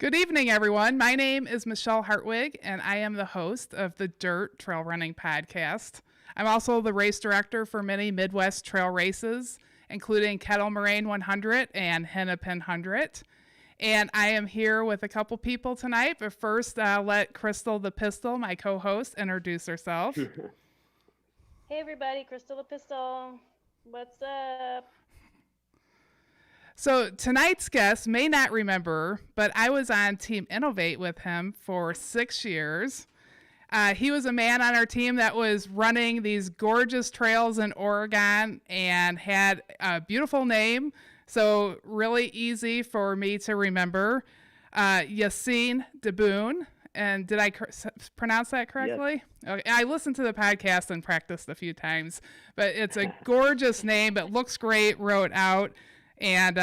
Good evening, everyone. My name is Michelle Hartwig, and I am the host of the Dirt Trail Running Podcast. I'm also the race director for many Midwest trail races, including Kettle Moraine 100 and Hennepin 100. And I am here with a couple people tonight, but first, let Crystal the Pistol, my co-host, introduce herself. Hey everybody, Crystal the Pistol. What's up? So tonight's guest may not remember, but I was on Team Innovate with him for 6 years. He was a man on our team that was running these gorgeous trails in Oregon and had a beautiful name, so really easy for me to remember. Yassine Diboun. And did I pronounce that correctly? Yes. Okay. I listened to the podcast and practiced a few times, but it's a gorgeous name. It looks great, wrote out. And,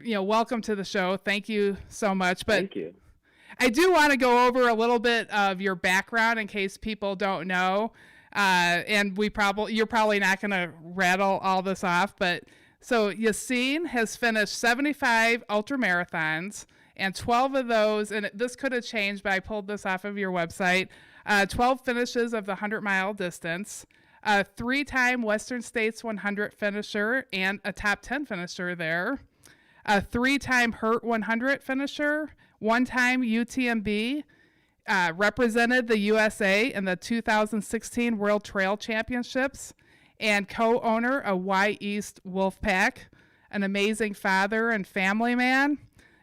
welcome to the show. Thank you so much. But Thank you. I do want to go over a little bit of your background in case people don't know. And you're probably not going to rattle all this off. But so Yassine has finished 75 ultra marathons, and 12 of those, and this could have changed, but I pulled this off of your website, 12 finishes of the 100-mile distance. A 3-time Western States 100 finisher and a top 10 finisher there. A 3-time Hurt 100 finisher, 1-time UTMB, represented the USA in the 2016 World Trail Championships, and co-owner of Y East Wolfpack, an amazing father and family man,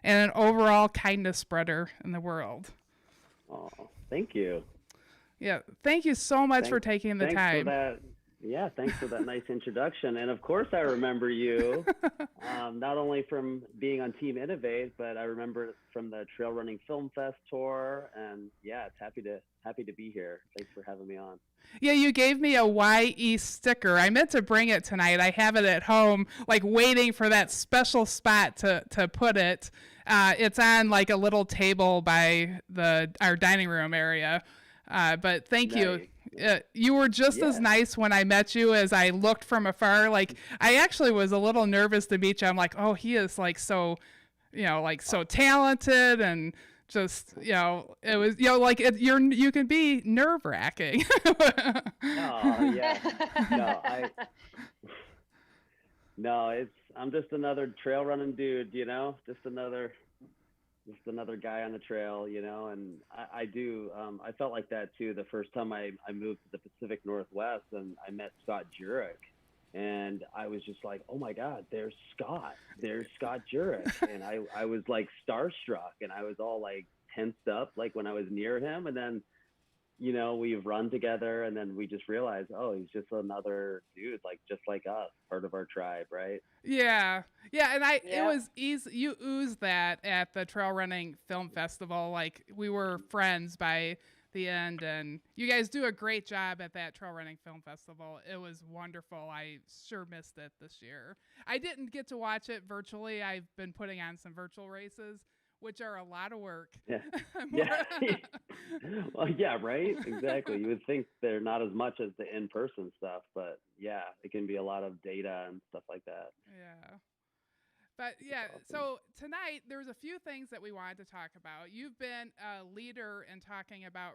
and an overall kindness spreader in the world. Oh, thank you. Yeah, thank you so much for taking the time. Thanks for that nice introduction. And of course, I remember you, not only from being on Team Innovate, but I remember from the Trail Running Film Fest tour. And yeah, it's happy to be here. Thanks for having me on. Yeah, you gave me a YE sticker. I meant to bring it tonight. I have it at home, like waiting for that special spot to put it. It's on like a little table by our dining room area. But thank you. You were just as nice when I met you as I looked from afar. Like, I actually was a little nervous to meet you. I'm like, oh, he is like so, so talented, and just, it was, you can be nerve wracking. Oh yeah. I'm just another trail running dude, just another guy on the trail, and I felt like that too the first time I moved to the Pacific Northwest and I met Scott Jurek, and I was just like, oh my God, there's Scott Jurek. And I was like starstruck, and I was all like tensed up like when I was near him, and then we've run together, and then we just realized, oh, he's just another dude, like just like us, part of our tribe, right? Yeah, and it was easy. You oozed that at the Trail Running Film Festival. Like, we were friends by the end, and you guys do a great job at that Trail Running Film Festival. It was wonderful. I sure missed it this year. I didn't get to watch it virtually. I've been putting on some virtual races, which are a lot of work. Yeah. Well, yeah, right. Exactly. You would think they're not as much as the in-person stuff, but yeah, it can be a lot of data and stuff like that. Yeah. But yeah, awesome. So tonight there's a few things that we wanted to talk about. You've been a leader in talking about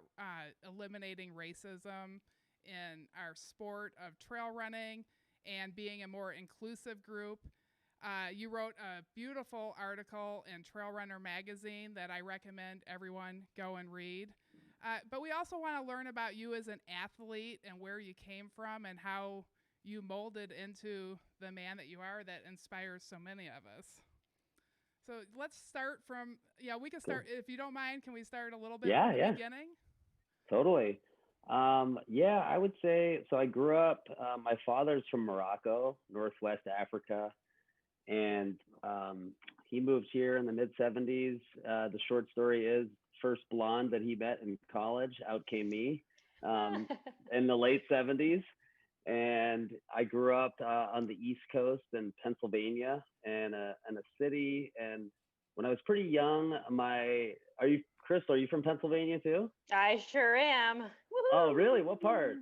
eliminating racism in our sport of trail running and being a more inclusive group. You wrote a beautiful article in Trail Runner magazine that I recommend everyone go and read. But we also want to learn about you as an athlete and where you came from and how you molded into the man that you are that inspires so many of us. So let's start from, we can start, if you don't mind, can we start a little bit from the beginning? Totally. I would say, so I grew up, my father's from Morocco, Northwest Africa. And he moved here in the mid-70s. The short story is, first blonde that he met in college, out came me in the late 70s. And I grew up on the East Coast in Pennsylvania, in a city. And when I was pretty young, Crystal, are you from Pennsylvania too? I sure am. Woo-hoo. Oh, really? What part?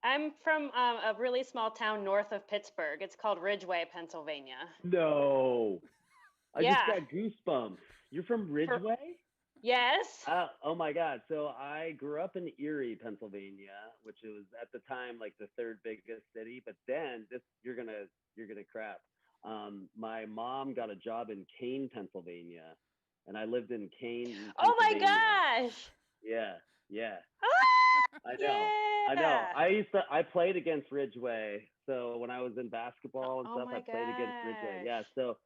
I'm from a really small town north of Pittsburgh. It's called Ridgeway, Pennsylvania. No. I just got goosebumps. You're from Ridgeway? Yes. Oh my God. So I grew up in Erie, Pennsylvania, which was at the time like the third biggest city. But then this, you're gonna crap. My mom got a job in Kane, Pennsylvania, and I lived in Kane, Oh Pennsylvania. my gosh. Yeah, yeah. I know. I know. Yeah. I played against Ridgeway. So when I was in basketball and Oh stuff, I my played against Ridgeway. Yeah. gosh. So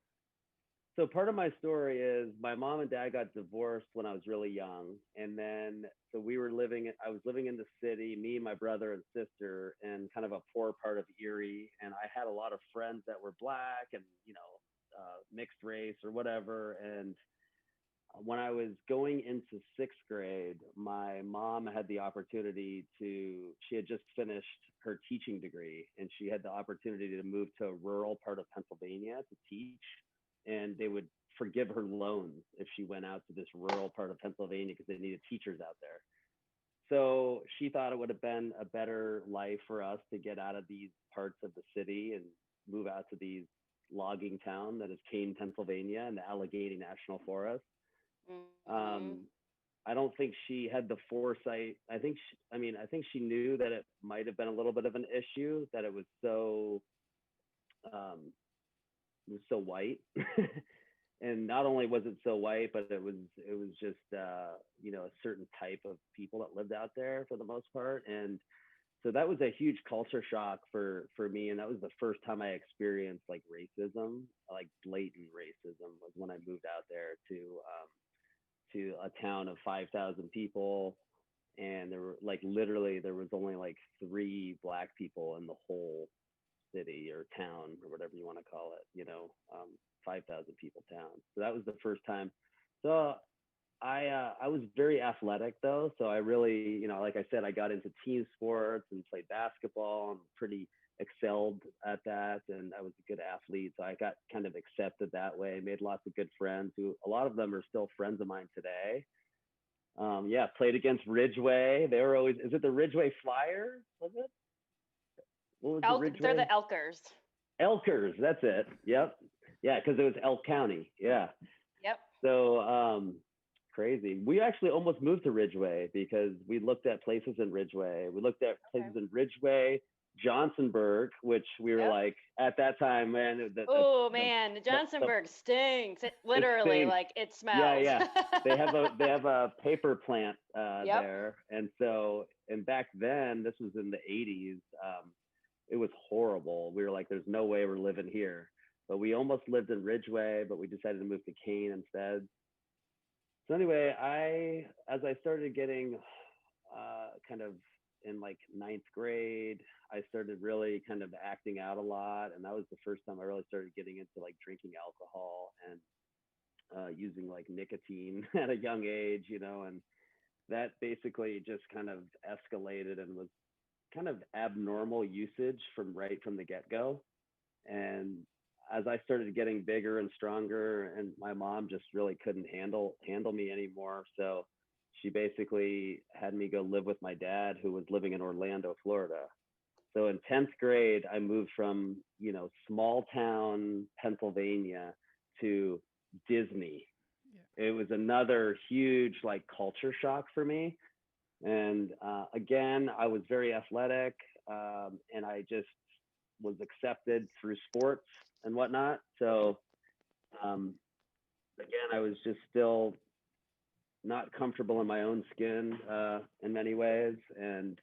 part of my story is my mom and dad got divorced when I was really young. And then, so I was living in the city, me, my brother and sister, in kind of a poor part of Erie. And I had a lot of friends that were Black and, mixed race or whatever. And when I was going into sixth grade, my mom had the opportunity she had just finished her teaching degree, and she had the opportunity to move to a rural part of Pennsylvania to teach, and they would forgive her loans if she went out to this rural part of Pennsylvania because they needed teachers out there. So she thought it would have been a better life for us to get out of these parts of the city and move out to these logging town that is Kane, Pennsylvania, in the Allegheny National Forest. Mhm. I don't think she had the foresight. I think she knew that it might have been a little bit of an issue that um, it was so white, and not only was it so white, but it was just a certain type of people that lived out there for the most part, and so that was a huge culture shock for me, and that was the first time I experienced like racism, like blatant racism, was when I moved out there to a town of 5,000 people, and there were like literally there was only like 3 Black people in the whole city or town or whatever you want to call it, 5,000 people town. So that was the first time. So I was very athletic though, so I really, like I said, I got into team sports and played basketball and pretty excelled at that, and I was a good athlete, so I got kind of accepted that way. Made lots of good friends who a lot of them are still friends of mine today. Yeah, played against Ridgeway. They were always, is it the Ridgeway Flyers? Was it? What was the They're the Ridgeway? Elkers. Elkers, that's it. Yep. Yeah, because it was Elk County. Yeah. Yep. So crazy. We actually almost moved to Ridgeway because we looked at places in Ridgeway. We looked at Okay. places in Ridgeway, Johnsonburg, which we were Yep. like at that time, man. Oh man, The, Johnsonburg stinks. It it literally stinks. like it Yeah, smells. yeah. They have a paper plant Yep. there, and back then, this was in the '80s. It was horrible. We were like, "There's no way we're living here." But we almost lived in Ridgeway, but we decided to move to Kane instead. So anyway, as I started getting kind of in like ninth grade, I started really kind of acting out a lot, and that was the first time I really started getting into like drinking alcohol and using like nicotine at a young age, and that basically just kind of escalated and was kind of abnormal usage from the get-go. And as I started getting bigger and stronger, and my mom just really couldn't handle me anymore, so she basically had me go live with my dad, who was living in Orlando, Florida. So in 10th grade, I moved from, small town Pennsylvania to Disney. Yeah. It was another huge like culture shock for me. And again, I was very athletic, and I just was accepted through sports and whatnot. So um, again, I was just still not comfortable in my own skin in many ways, and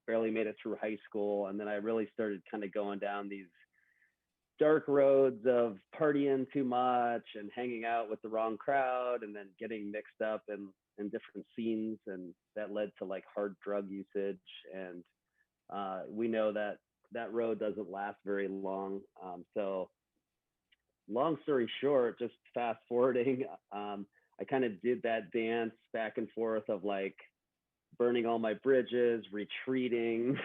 barely made it through high school. And then I really started kind of going down these dark roads of partying too much and hanging out with the wrong crowd, and then getting mixed up in different scenes, and that led to like hard drug usage. And we know that road doesn't last very long. So long story short, just fast forwarding, I kind of did that dance back and forth of like burning all my bridges, retreating,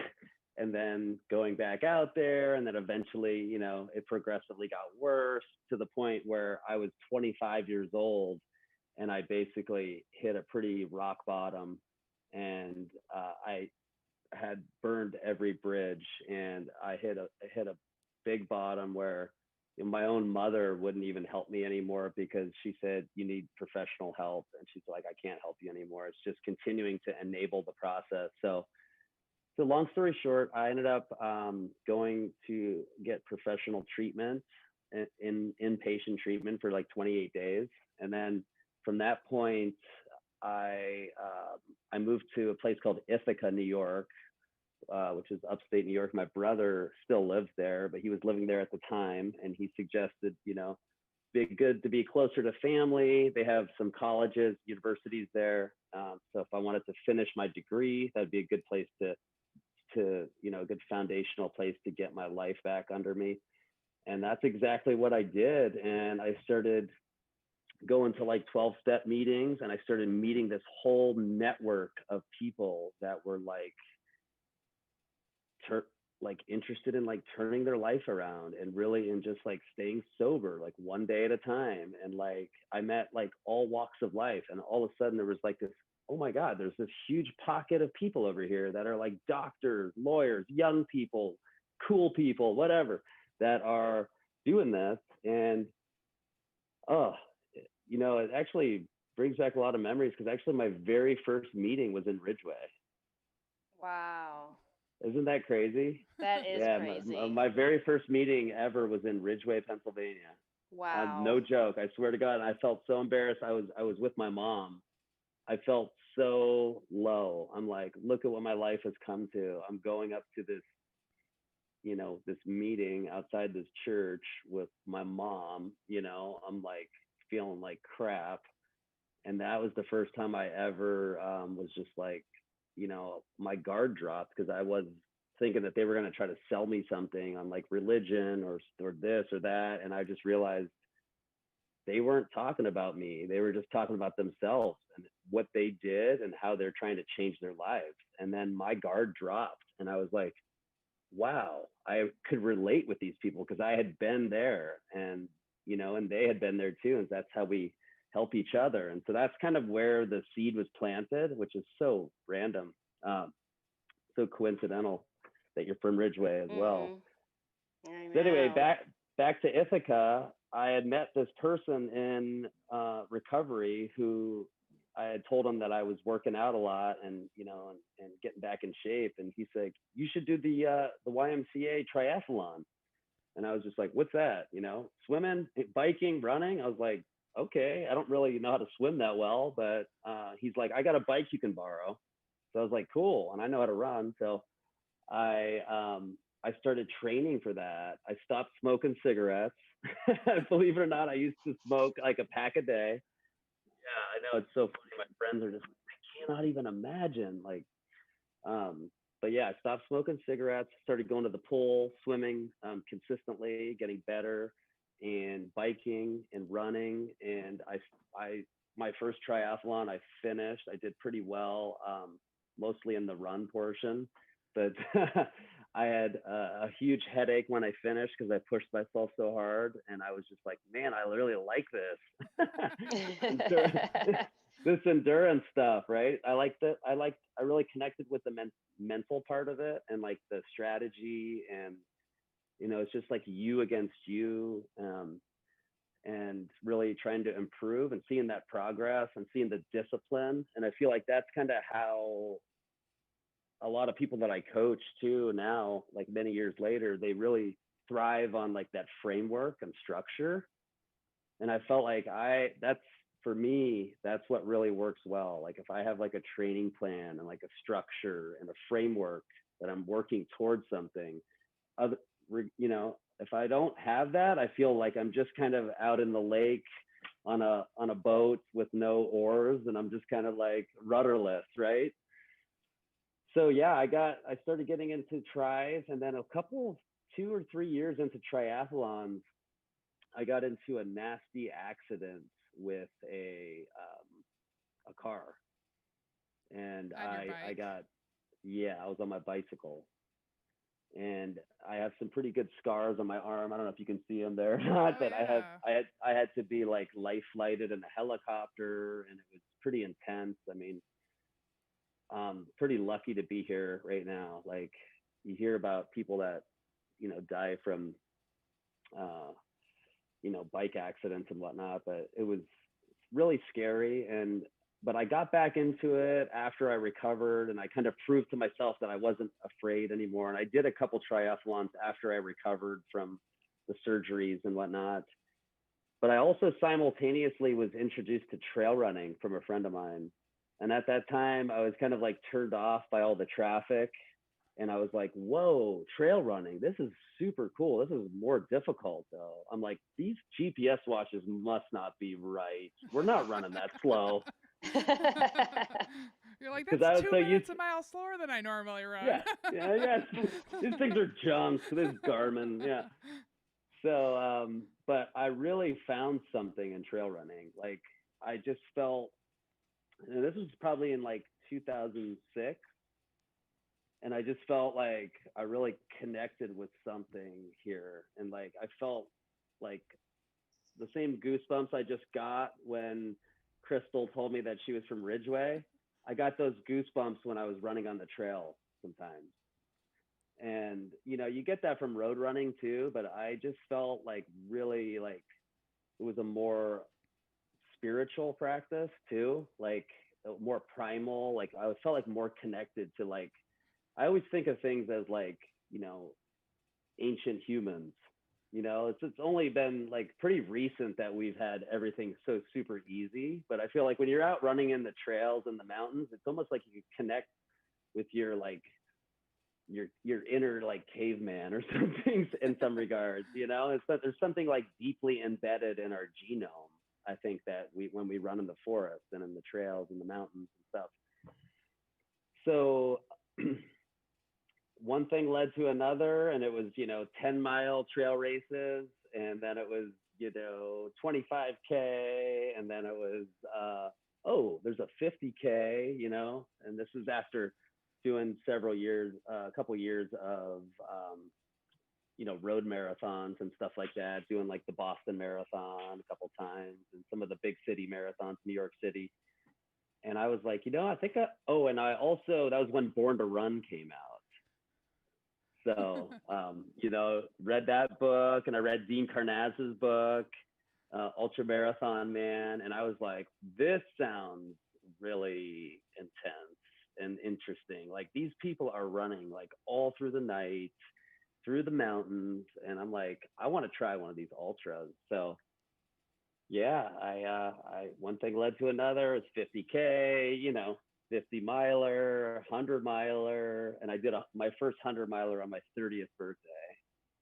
and then going back out there. And then eventually, it progressively got worse to the point where I was 25 years old and I basically hit a pretty rock bottom. And I had burned every bridge, and I hit a big bottom where my own mother wouldn't even help me anymore because she said, you need professional help. And she's like, I can't help you anymore. It's just continuing to enable the process. So long story short, I ended up going to get professional treatment in inpatient treatment for like 28 days. And then from that point, I moved to a place called Ithaca, New York, which is upstate New York. My brother still lives there, but he was living there at the time, and he suggested, be good to be closer to family. They have some colleges, universities there. So if I wanted to finish my degree, that'd be a good place to a good foundational place to get my life back under me. And that's exactly what I did. And I started going to like 12-step meetings, and I started meeting this whole network of people that were like interested in like turning their life around and really in just like staying sober, like one day at a time. And like I met like all walks of life, and all of a sudden there was like this, oh my God, there's this huge pocket of people over here that are like doctors, lawyers, young people, cool people, whatever, that are doing this. And it actually brings back a lot of memories, because actually my very first meeting was in Ridgeway. Wow. Isn't that crazy? That is crazy. My very first meeting ever was in Ridgeway, Pennsylvania. Wow. No joke. I swear to God. I felt so embarrassed. I was with my mom. I felt so low. I'm like, look at what my life has come to. I'm going up to this, this meeting outside this church with my mom. I'm like feeling like crap. And that was the first time I ever was just like, my guard dropped, because I was thinking that they were going to try to sell me something on like religion or this or that. And I just realized they weren't talking about me. They were just talking about themselves and what they did and how they're trying to change their lives. And then my guard dropped, and I was like, wow, I could relate with these people, because I had been there, and, and they had been there too. And that's how we help each other. And so that's kind of where the seed was planted, which is so random, so coincidental that you're from Ridgeway as well. So anyway, back to Ithaca, I had met this person in recovery who I had told him that I was working out a lot and getting back in shape. And he's like, you should do the YMCA triathlon. And I was just like, what's that? Swimming, biking, running. I was like, okay, I don't really know how to swim that well, but he's like, I got a bike you can borrow. So I was like, cool. And I know how to run. So I started training for that. I stopped smoking cigarettes. Believe it or not, I used to smoke like a pack a day. Yeah, I know, it's so funny. My friends are just like, I cannot even imagine. But yeah, I stopped smoking cigarettes, started going to the pool, swimming consistently, getting better, and biking and running. And my first triathlon, I finished. I did pretty well, mostly in the run portion, but I had a huge headache when I finished, because I pushed myself so hard, and I was just like, man, I really like this. This endurance stuff, right? I really connected with the mental part of it, and like the strategy, and it's just like you against you, and really trying to improve and seeing that progress and seeing the discipline. And I feel like that's kind of how a lot of people that I coach too now, like many years later, they really thrive on like that framework and structure. And I felt like for me, that's what really works well. Like if I have like a training plan and like a structure and a framework that I'm working towards something, if I don't have that, I feel like I'm just kind of out in the lake on a boat with no oars, and I'm just kind of like rudderless, right? So yeah, I started getting into tries, and then 2 or 3 years into triathlons, I got into a nasty accident with a car, and I was on my bicycle, and I have some pretty good scars on my arm. I don't know if you can see them there or not, but yeah. I had to be like life flighted in a helicopter, and it was pretty intense. I mean, pretty lucky to be here right now. Like you hear about people that, die from bike accidents and whatnot, but it was really scary. But I got back into it after I recovered, and I kind of proved to myself that I wasn't afraid anymore. And I did a couple triathlons after I recovered from the surgeries and whatnot. But I also simultaneously was introduced to trail running from a friend of mine. And at that time, I was kind of like turned off by all the traffic. And I was like, whoa, trail running, this is super cool. This is more difficult though. I'm like, these GPS watches must not be right. We're not running that slow. You're like, 'Cause that's I was 2 so minutes used a mile slower than I normally run. Yeah. These things are junk. This Garmin, yeah. So, but I really found something in trail running. Like, I just felt, and this was probably in like 2006, and I just felt like I really connected with something here, and like I felt like the same goosebumps I just got when Crystal told me that she was from Ridgeway. I got those goosebumps when I was running on the trail sometimes. And you get that from road running too, but I just felt like really like it was a more spiritual practice too, like more primal. Like I felt like more connected to, like, I always think of things as like ancient humans. It's only been like pretty recent that we've had everything so super easy, but I feel like when you're out running in the trails and the mountains, it's almost like you can connect with your like your inner like caveman or something in some regards. It's that there's something like deeply embedded in our genome, I think, that when we run in the forest and in the trails and the mountains and stuff. So one thing led to another, and it was 10-mile trail races, and then it was 25K, and then it was there's a 50K, and this was after doing several years, a couple years of road marathons and stuff like that, doing like the Boston Marathon a couple times and some of the big city marathons, New York City. And I was like, I think and I also, that was when Born to Run came out. So, read that book, and I read Dean Karnaz's book, Ultra Marathon Man. And I was like, this sounds really intense and interesting. Like, these people are running like all through the night, through the mountains. And I'm like, I want to try one of these ultras. So yeah, I one thing led to another. It's 50K, 50 miler, 100 miler, and I did my first 100 miler on my 30th birthday.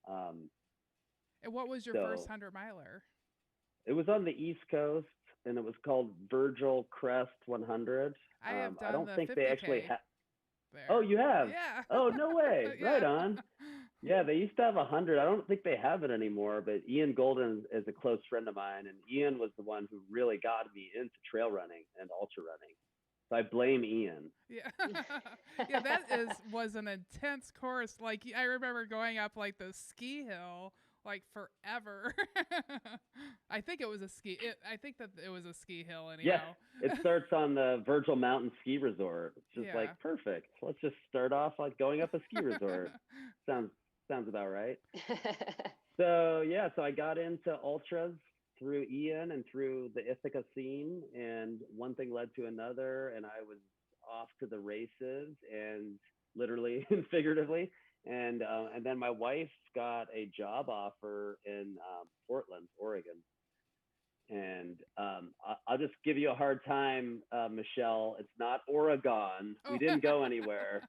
And what was your first 100 miler? It was on the East Coast, and it was called Virgil Crest 100. I have done I don't the think 50K they actually have. there. Oh, you have? Yeah. Oh, no way. Yeah. Right on. Yeah, they used to have 100. I don't think they have it anymore, but Ian Golden is a close friend of mine, and Ian was the one who really got me into trail running and ultra running. So I blame Ian. Yeah. Yeah, that was an intense course. Like, I remember going up like the ski hill like forever. I think it was a ski. I think that it was a ski hill anyhow. Yeah, it starts on the Virgil Mountain Ski Resort. It's just Yeah. like perfect. Let's just start off like going up a ski resort. Sounds about right. So yeah, so I got into ultras through Ian and through the Ithaca scene, and one thing led to another, and I was off to the races, and literally and figuratively. And then my wife got a job offer in Portland, Oregon. And I'll just give you a hard time, Michelle. It's not Oregon. We didn't go anywhere.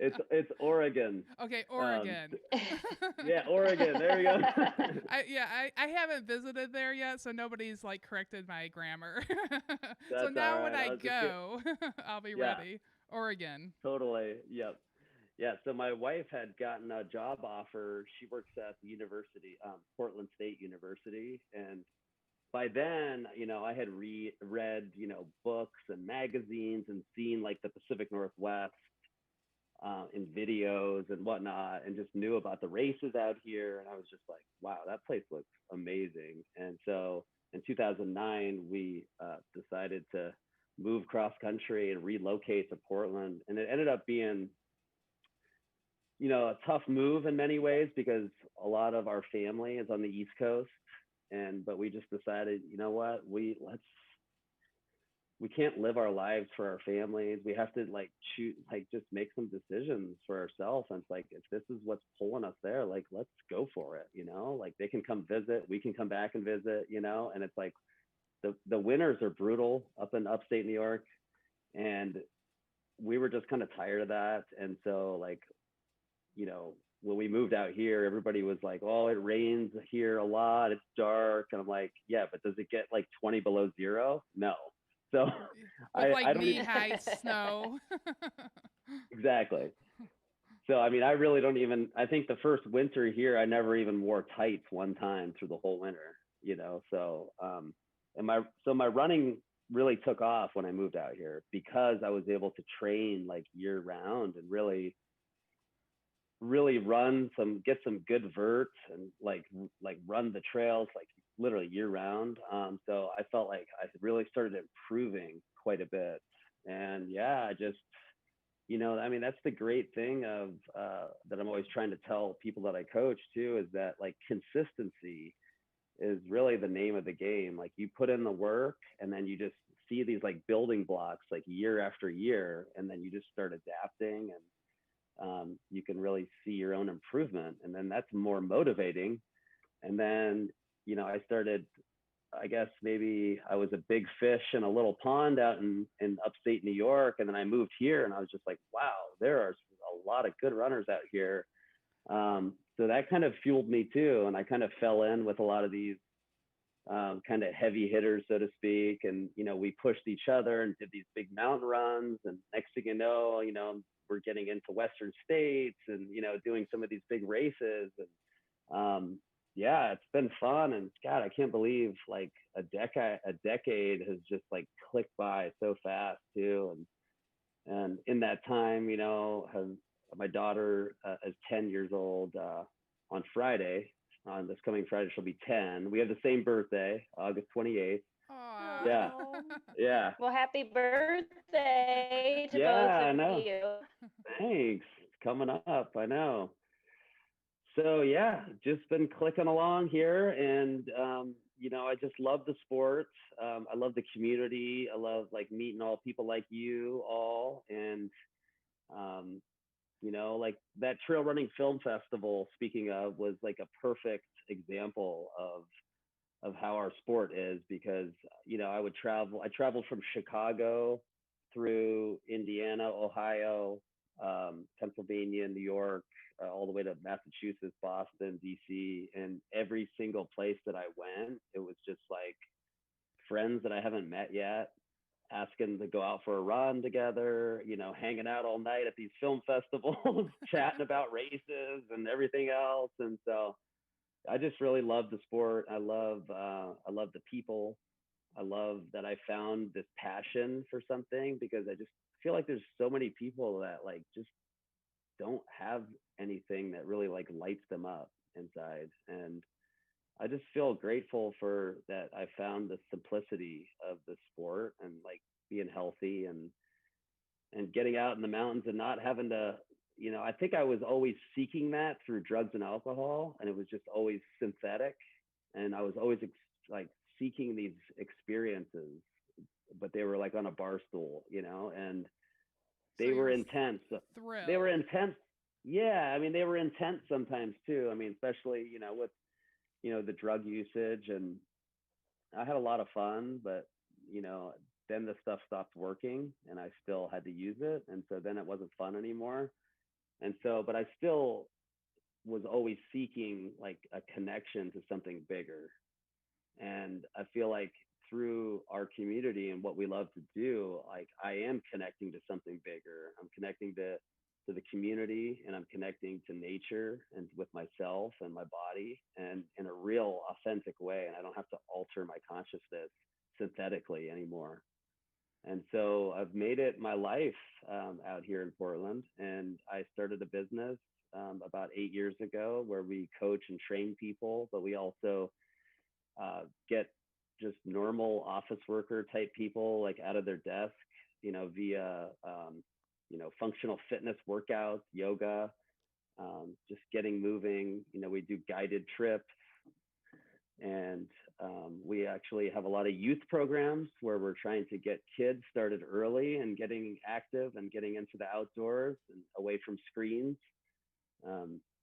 It's Oregon. Okay, Oregon. Yeah, Oregon. There we go. I haven't visited there yet, so nobody's like corrected my grammar. So That's now all when right. I go, I'll be ready. Oregon. Totally. Yep. Yeah. So my wife had gotten a job offer. She works at the university, Portland State University, and by then, I had read, books and magazines and seen like the Pacific Northwest in videos and whatnot, and just knew about the races out here. And I was just like, wow, that place looks amazing. And so in 2009, we decided to move cross country and relocate to Portland. And it ended up being, you know, a tough move in many ways because a lot of our family is on the East Coast, and but we just decided, you know what, we can't live our lives for our families. We have to like choose, like just make some decisions for ourselves. And it's like, if this is what's pulling us there, like, let's go for it, you know, like they can come visit, we can come back and visit, you know, and it's like the winters are brutal up in upstate New York. And we were just kind of tired of that. And so like, you know, when we moved out here, everybody was like, oh, it rains here a lot. It's dark. And I'm like, yeah, but does it get like 20 below zero? No. So With like I don't even, knee-high snow. exactly. So, I mean, I really don't even, I think the first winter here, I never even wore tights one time through the whole winter, you know? So, so my running really took off when I moved out here because I was able to train like year round and really get some good verts and like run the trails like literally year round. So I felt like I really started improving quite a bit. And yeah, I just, you know, I mean, that's the great thing of that I'm always trying to tell people that I coach too, is that like consistency is really the name of the game. Like you put in the work and then you just see these like building blocks like year after year, and then you just start adapting, and you can really see your own improvement, and then that's more motivating. And then, you know, I started, I guess maybe I was a big fish in a little pond out in upstate New York, and then I moved here and I was just like, wow, there are a lot of good runners out here. So that kind of fueled me too, and I kind of fell in with a lot of these kind of heavy hitters, so to speak. And, you know, we pushed each other and did these big mountain runs, and next thing you know, we're getting into Western states and, you know, doing some of these big races. And yeah, it's been fun. And God, I can't believe like a decade has just like clicked by so fast too. And in that time, you know, my daughter is 10 years old on Friday. On this coming Friday, she'll be 10. We have the same birthday, August 28th. Aww. Yeah. Yeah. Well, happy birthday to Yeah, both I of know. you. Thanks. It's coming up. I know. So yeah, just been clicking along here, and you know, I just love the sport. I love the community. I love like meeting all people like you all, and you know, like that trail running film festival, speaking of, was like a perfect example of how our sport is, because, you know, I traveled from Chicago through Indiana, Ohio, Pennsylvania, New York, all the way to Massachusetts, Boston, DC, and every single place that I went, it was just like friends that I haven't met yet, asking to go out for a run together, you know, hanging out all night at these film festivals, chatting about races and everything else. And so I just really love the sport. I love the people. I love that I found this passion for something, because I just feel like there's so many people that like just don't have anything that really like lights them up inside. And I just feel grateful for that. I found the simplicity of the sport, and like being healthy and getting out in the mountains and not having to, you know, I think I was always seeking that through drugs and alcohol, and it was just always synthetic. And I was always like seeking these experiences, but they were like on a bar stool, you know, and they were intense. They were intense. Yeah. I mean, they were intense sometimes too. I mean, especially, you know, with, you know, the drug usage, and I had a lot of fun, but, you know, then the stuff stopped working and I still had to use it. And so then it wasn't fun anymore. And so, but I still was always seeking like a connection to something bigger. And I feel like through our community and what we love to do, like I am connecting to something bigger. I'm connecting to the community, and I'm connecting to nature and with myself and my body, and in a real authentic way. And I don't have to alter my consciousness synthetically anymore. And so I've made it my life out here in Portland. And I started a business about 8 years ago where we coach and train people, but we also get just normal office worker type people like out of their desk, you know, via you know, functional fitness workouts, yoga, just getting moving. You know, we do guided trips, and we actually have a lot of youth programs where we're trying to get kids started early and getting active and getting into the outdoors and away from screens,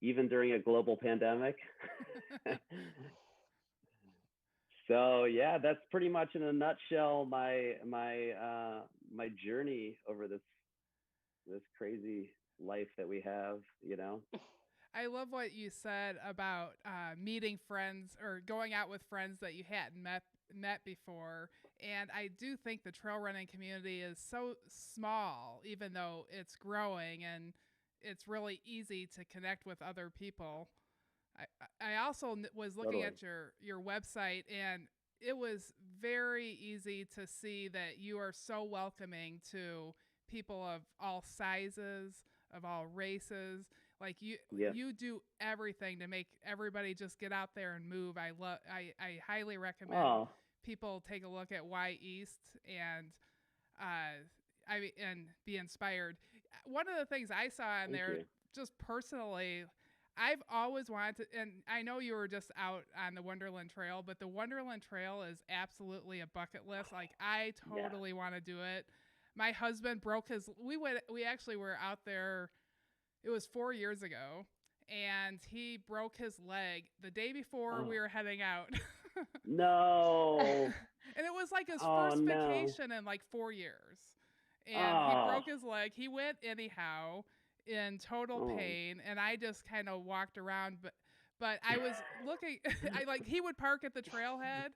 even during a global pandemic. So yeah, that's pretty much in a nutshell my journey over this crazy life that we have, you know. I love what you said about meeting friends or going out with friends that you hadn't met before. And I do think the trail running community is so small, even though it's growing, and it's really easy to connect with other people. I also was looking Totally. at your website, and it was very easy to see that you are so welcoming to people of all sizes, of all races. Like Yeah. you do everything to make everybody just get out there and move. I highly recommend Oh, people take a look at Y East and and be inspired. One of the things I saw on thank there, you. just personally, I've always wanted to, and I know you were just out on the Wonderland Trail, but the Wonderland Trail is absolutely a bucket list. Like, I Yeah. totally want to do it. My husband broke his, we actually were out there, it was 4 years ago, and he broke his leg the day before we Oh, were heading out. no. And it was like his Oh, first no. vacation in like 4 years. And he Oh, broke his leg. He went anyhow in total oh. pain. And I just kind of walked around, but I was looking, I like, he would park at the trailhead.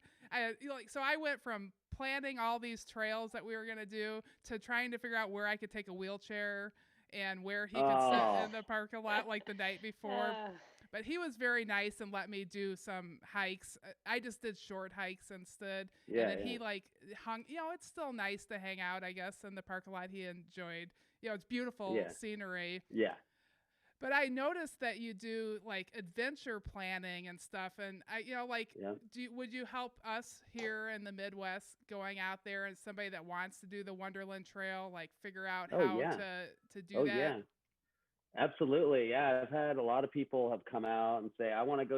So I went from planning all these trails that we were going to do to trying to figure out where I could take a wheelchair and where he could sit Oh, in the parking lot like the night before. Uh, But he was very nice and let me do some hikes. I just did short hikes instead. And yeah, then yeah, he like hung, it's still nice to hang out, I guess, in the parking lot. He enjoyed, it's beautiful yeah, scenery. yeah. But I noticed that you do like adventure planning and stuff. And like, Yeah. would you help us here in the Midwest going out there and somebody that wants to do the Wonderland Trail, like figure out Oh, how yeah. to do Oh, that? yeah. Absolutely. Yeah. I've had a lot of people have come out and say, I want to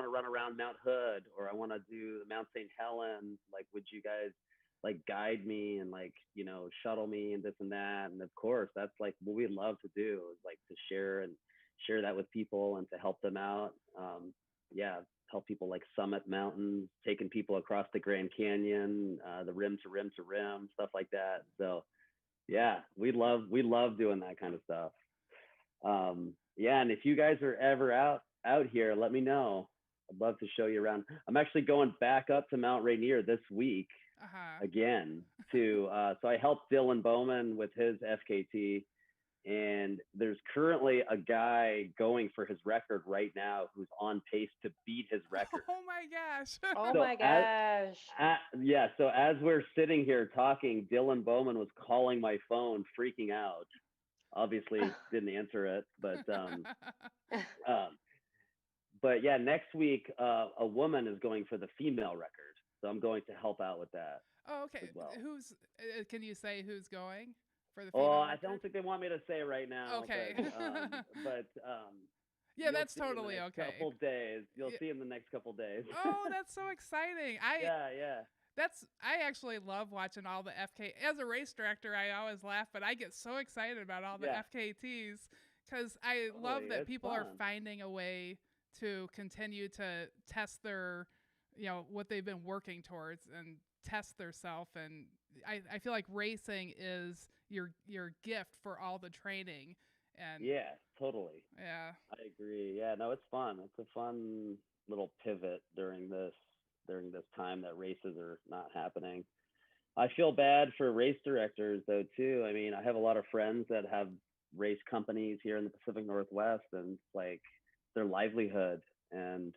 run around Mount Hood, or I want to do the Mount St. Helens. Like, would you guys like guide me and like, you know, shuttle me and this and that? And of course, that's like what we love to do, is like to share that with people and to help them out. Yeah. Help people like summit mountains, taking people across the Grand Canyon, the rim to rim to rim, stuff like that. So yeah, we love doing that kind of stuff. Yeah, and if you guys are ever out here, let me know. I'd love to show you around. I'm actually going back up to Mount Rainier this week Uh-huh. again to so I helped Dylan Bowman with his FKT, and there's currently a guy going for his record right now who's on pace to beat his record. Oh my gosh. oh So my gosh. yeah, so as we're sitting here talking, Dylan Bowman was calling my phone, freaking out. Obviously, didn't answer it, um, but yeah, next week a woman is going for the female record, so I'm going to help out with that Oh, as okay. well. Can you say who's going for the Oh, female I don't record? think they want me to say right now, Okay. but Yeah, you'll that's see in the totally next okay. couple days. You'll Yeah. see in the next couple days. Oh, that's so exciting. Yeah, yeah, I actually love watching all the FK. As a race director, I always laugh, but I get so excited about all the yeah. FKTs because I love Totally, that it's people are fun. finding a way to continue to test their, what they've been working towards and test their self. And I feel like racing is your gift for all the training. And Yeah, totally. yeah. I agree. Yeah, no, it's fun. It's a fun little pivot during this time that races are not happening. I feel bad for race directors though too. I mean, I have a lot of friends that have race companies here in the Pacific Northwest, and it's like their livelihood, and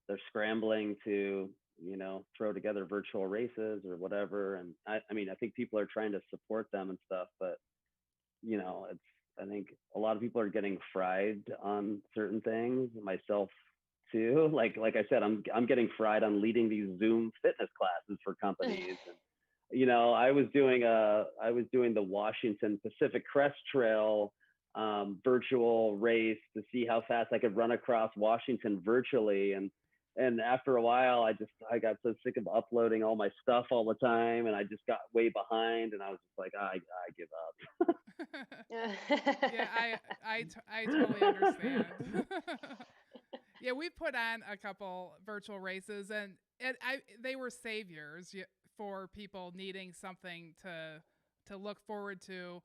they're scrambling to, you know, throw together virtual races or whatever. And I mean, I think people are trying to support them and stuff, but you know, it's, I think a lot of people are getting fried on certain things, myself too. Like I said, I'm getting fried on leading these Zoom fitness classes for companies. And you know, I was doing the Washington Pacific Crest Trail virtual race to see how fast I could run across Washington virtually. And after a while, I got so sick of uploading all my stuff all the time, and I just got way behind, and I was just like, I give up. Yeah, I totally understand. Yeah, we put on a couple virtual races, and they were saviors for people needing something to look forward to.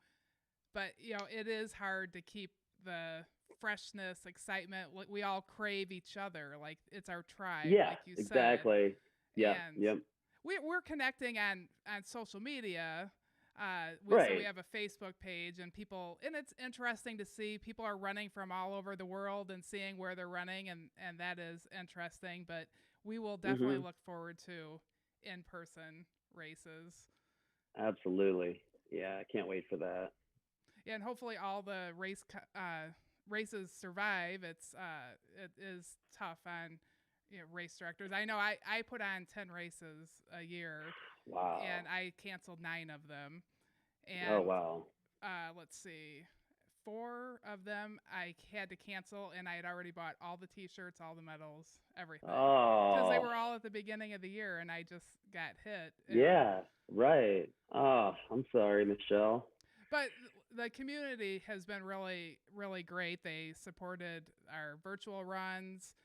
But it is hard to keep the freshness, excitement. We all crave each other, like it's our tribe, Yeah, like you said. exactly. Yeah, And yep. we're connecting on social media. So Right. we have a Facebook page, and it's interesting to see people are running from all over the world and seeing where they're running, and that is interesting. But we will definitely look forward to in-person races. Absolutely. Yeah, I can't wait for that. Yeah, and hopefully all the races survive. It is tough on race directors. I know I put on 10 races a year. Wow. And I canceled 9 of them. And Oh, wow. let's see, 4 of them I had to cancel, and I had already bought all the T-shirts, all the medals, everything. Because they were all at the beginning of the year, and I just got hit. Yeah, right. Oh, I'm sorry, Michelle. But the community has been really, really great. They supported our virtual runs.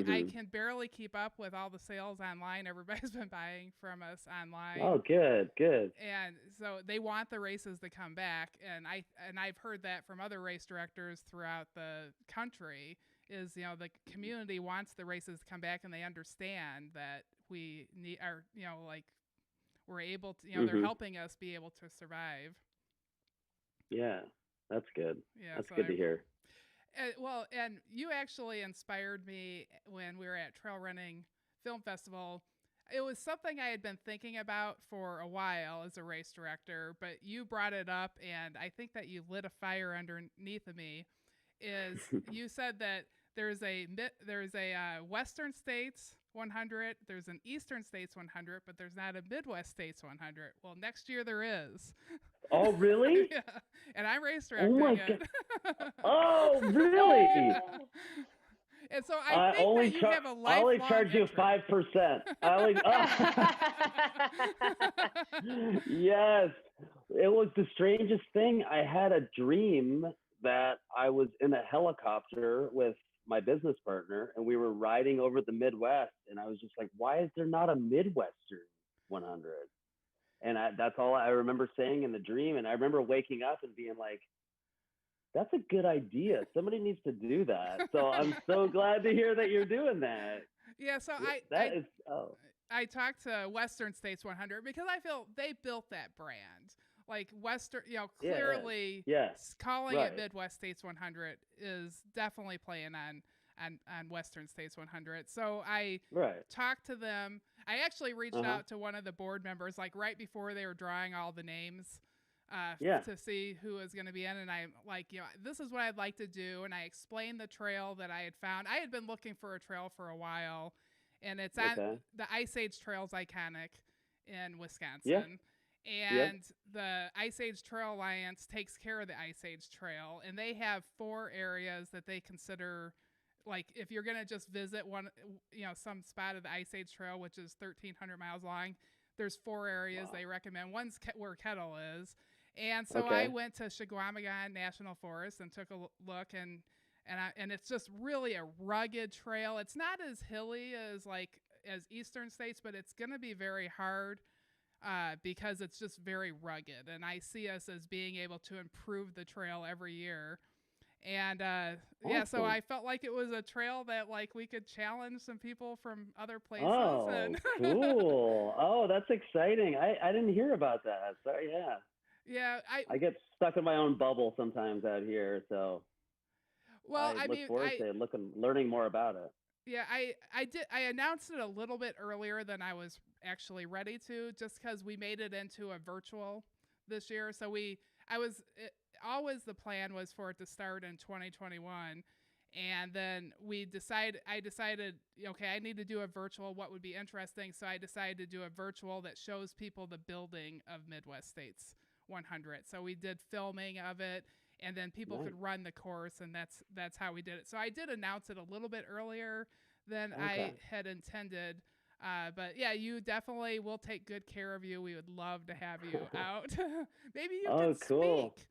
I can barely keep up with all the sales online. Everybody's been buying from us online. Oh, good. And so they want the races to come back, and I've heard that from other race directors throughout the country. Is the community wants the races to come back, and they understand that we need we're able to they're helping us be able to survive. Yeah, that's good. Yeah, that's so good to hear. Well, and you actually inspired me when we were at Trail Running Film Festival. It was something I had been thinking about for a while as a race director, but you brought it up, and I think that you lit a fire underneath of me. You said that there's a Western States 100, there's an Eastern States 100, but there's not a Midwest States 100. Well, next year there is. Oh, really? Yeah, and I'm race director. Oh my God. Oh, really? And so I think that you have a lifelong I only charge you interest. 5%. Yes. It was the strangest thing. I had a dream that I was in a helicopter with my business partner, and we were riding over the Midwest, and I was just like, why is there not a Midwestern 100? And that's all I remember saying in the dream. And I remember waking up and being like, that's a good idea. Somebody needs to do that. So I'm so glad to hear that you're doing that. Yeah, so I talked to Western States 100 because I feel they built that brand. Like Western, clearly calling it Midwest States 100 is definitely playing on Western States 100. So I talked to them. I actually reached out to one of the board members, like right before they were drawing all the names to see who was going to be in. And I'm like, this is what I'd like to do. And I explained the trail that I had found. I had been looking for a trail for a while, and it's on the Ice Age Trail's iconic in Wisconsin. And the Ice Age Trail Alliance takes care of the Ice Age Trail, and they have 4 areas that they consider, like, if you're going to just visit one, some spot of the Ice Age Trail, which is 1,300 miles long, there's 4 areas they recommend. One's where Kettle is. And so I went to Shigwamagon National Forest and took a look, and it's just really a rugged trail. It's not as hilly as Eastern States, but it's going to be very hard. Because it's just very rugged, and I see us as being able to improve the trail every year. And so I felt like it was a trail that we could challenge some people from other places. Oh, cool. Oh, that's exciting. I didn't hear about that. Sorry, Yeah, I get stuck in my own bubble sometimes out here, so I look forward to learning more about it. Yeah, I announced it a little bit earlier than I was actually ready to, just because we made it into a virtual this year. So always the plan was for it to start in 2021. And then I decided, okay, I need to do a virtual, what would be interesting. So I decided to do a virtual that shows people the building of Midwest States 100. So we did filming of it, and then people Nice. could run the course, and that's how we did it. So I did announce it a little bit earlier than I Okay. had intended. But yeah, you definitely will take good care of you. We would love to have you out. Maybe you Oh, can cool. speak.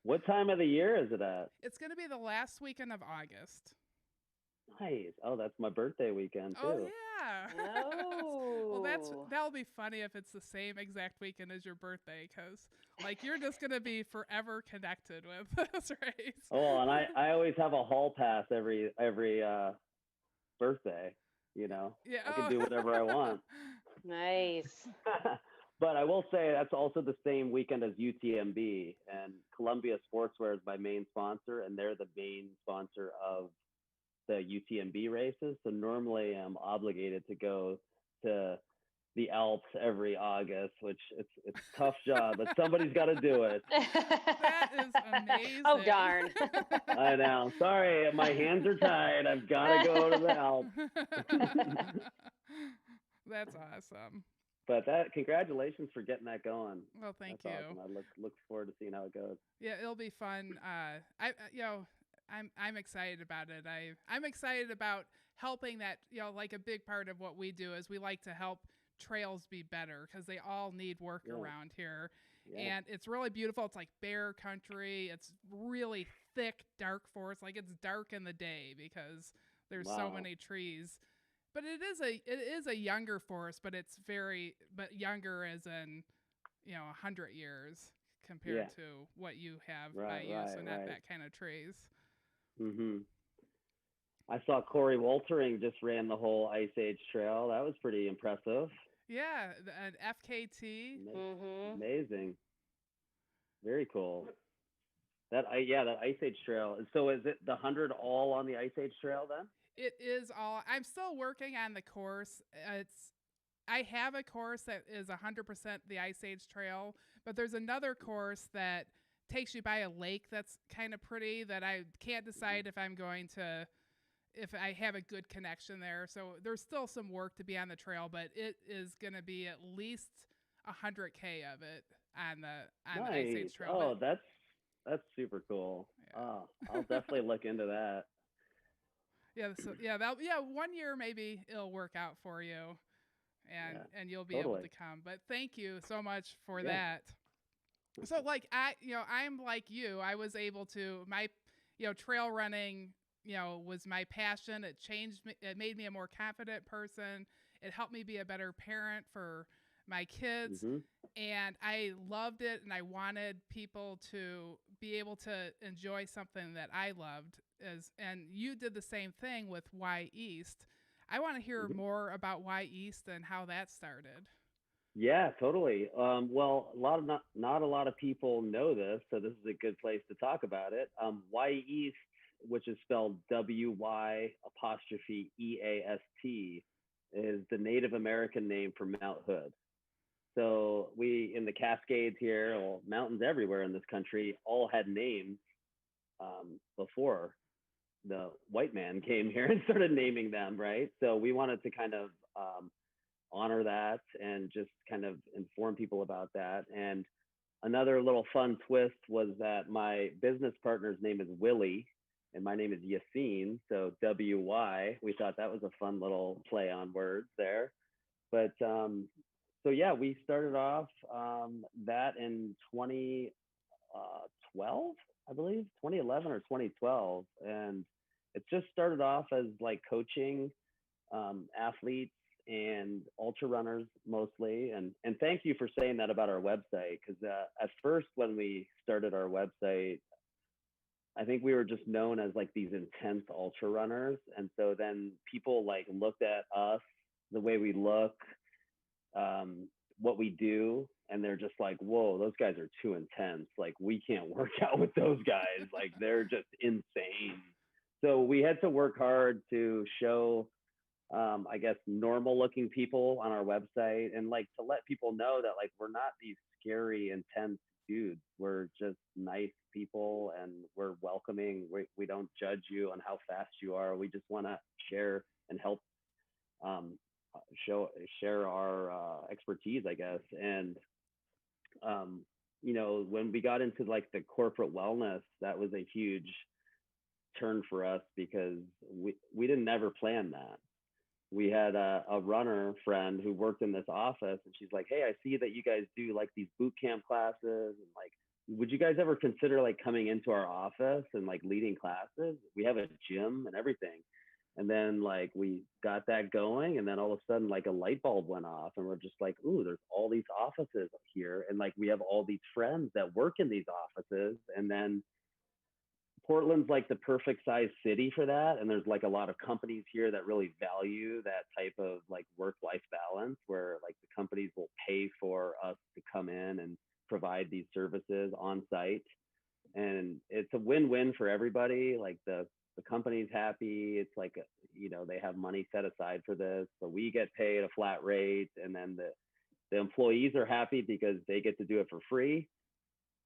What time of the year is it at? It's going to be the last weekend of August. Nice. Oh, that's my birthday weekend Oh too. yeah. Well, Oh. that'll be funny if it's the same exact weekend as your birthday, because like you're just gonna be forever connected with this race. Oh, and I always have a hall pass every birthday. You know, Yeah. I can do whatever I want. Nice. But I will say that's also the same weekend as UTMB, and Columbia Sportswear is my main sponsor, and they're the main sponsor of the UTMB races. So normally I'm obligated to go to the Alps every August, which it's a tough job, but somebody's got to do it. That is amazing. Oh, darn. I know. Sorry, my hands are tied. I've got to go to the Alps. That's awesome. But congratulations for getting that going. Well, thank That's you. awesome. I look forward to seeing how it goes. Yeah, it'll be fun. I'm excited about it. I'm excited about helping that, like a big part of what we do is we like to help trails be better because they all need work Yeah. around here. Yeah. And it's really beautiful. It's like bear country. It's really thick, dark forest. Like it's dark in the day because there's so Wow. many trees. But it is a younger forest, but but younger as in, 100 years compared to what you have by you. So not that kind of trees. Mm-hmm. I saw Corey Woltering just ran the whole Ice Age Trail. That was pretty impressive. Yeah, an FKT. Mm-hmm. Amazing. Very cool. That Ice Age Trail. So is it the 100 all on the Ice Age Trail then? It is all. I'm still working on the course. I have a course that is 100% the Ice Age Trail, but there's another course that takes you by a lake that's kind of pretty that I can't decide if I have a good connection there. So there's still some work to be on the trail, but it is going to be at least 100K of it on the Ice Age Trail. Oh, that's super cool. Yeah. Oh, I'll definitely look into that. Yeah, so 1 year maybe it'll work out for you, and you'll be able to come. But thank you so much for that. So like I'm like you. I was able to trail running, was my passion. It changed me. It made me a more confident person. It helped me be a better parent for my kids. Mm-hmm. And I loved it, and I wanted people to be able to enjoy something that I loved. And you did the same thing with Y East. I want to hear more about Y East and how that started. Yeah, totally. Well, not a lot of people know this, so this is a good place to talk about it. Y East, which is spelled WY''EAST, is the Native American name for Mount Hood. So we, in the Cascades here, well, mountains everywhere in this country, all had names before the white man came here and started naming them, right? So we wanted to kind of honor that and just kind of inform people about that. And another little fun twist was that my business partner's name is Willie, and my name is Yassine, so WY. We thought that was a fun little play on words there. But so yeah, we started off that in 2012, I believe, 2011 or 2012. And it just started off as like coaching athletes and ultra runners mostly. And thank you for saying that about our website, because at first when we started our website, I think we were just known as like these intense ultra runners. And so then people like looked at us, the way we look, what we do, and they're just like, whoa, those guys are too intense. Like we can't work out with those guys. Like they're just insane. So we had to work hard to show, I guess, normal looking people on our website, and like to let people know that like we're not these scary, intense dudes. We're just nice people, and we're welcoming. We don't judge you on how fast you are. We just want to share and help share our expertise, I guess. And you know, when we got into like the corporate wellness, that was a huge turn for us because we didn't never plan that. We had a runner friend who worked in this office, and she's like, hey, I see that you guys do like these boot camp classes, and like, would you guys ever consider like coming into our office and like leading classes? We have a gym and everything. And then like we got that going, and then all of a sudden like a light bulb went off, and we're just like, ooh, there's all these offices here, and like we have all these friends that work in these offices. And then Portland's like the perfect size city for that. And there's like a lot of companies here that really value that type of like work-life balance, where like the companies will pay for us to come in and provide these services on site. And it's a win-win for everybody. Like the company's happy. It's like, you know, they have money set aside for this. So we get paid a flat rate, and then the employees are happy because they get to do it for free.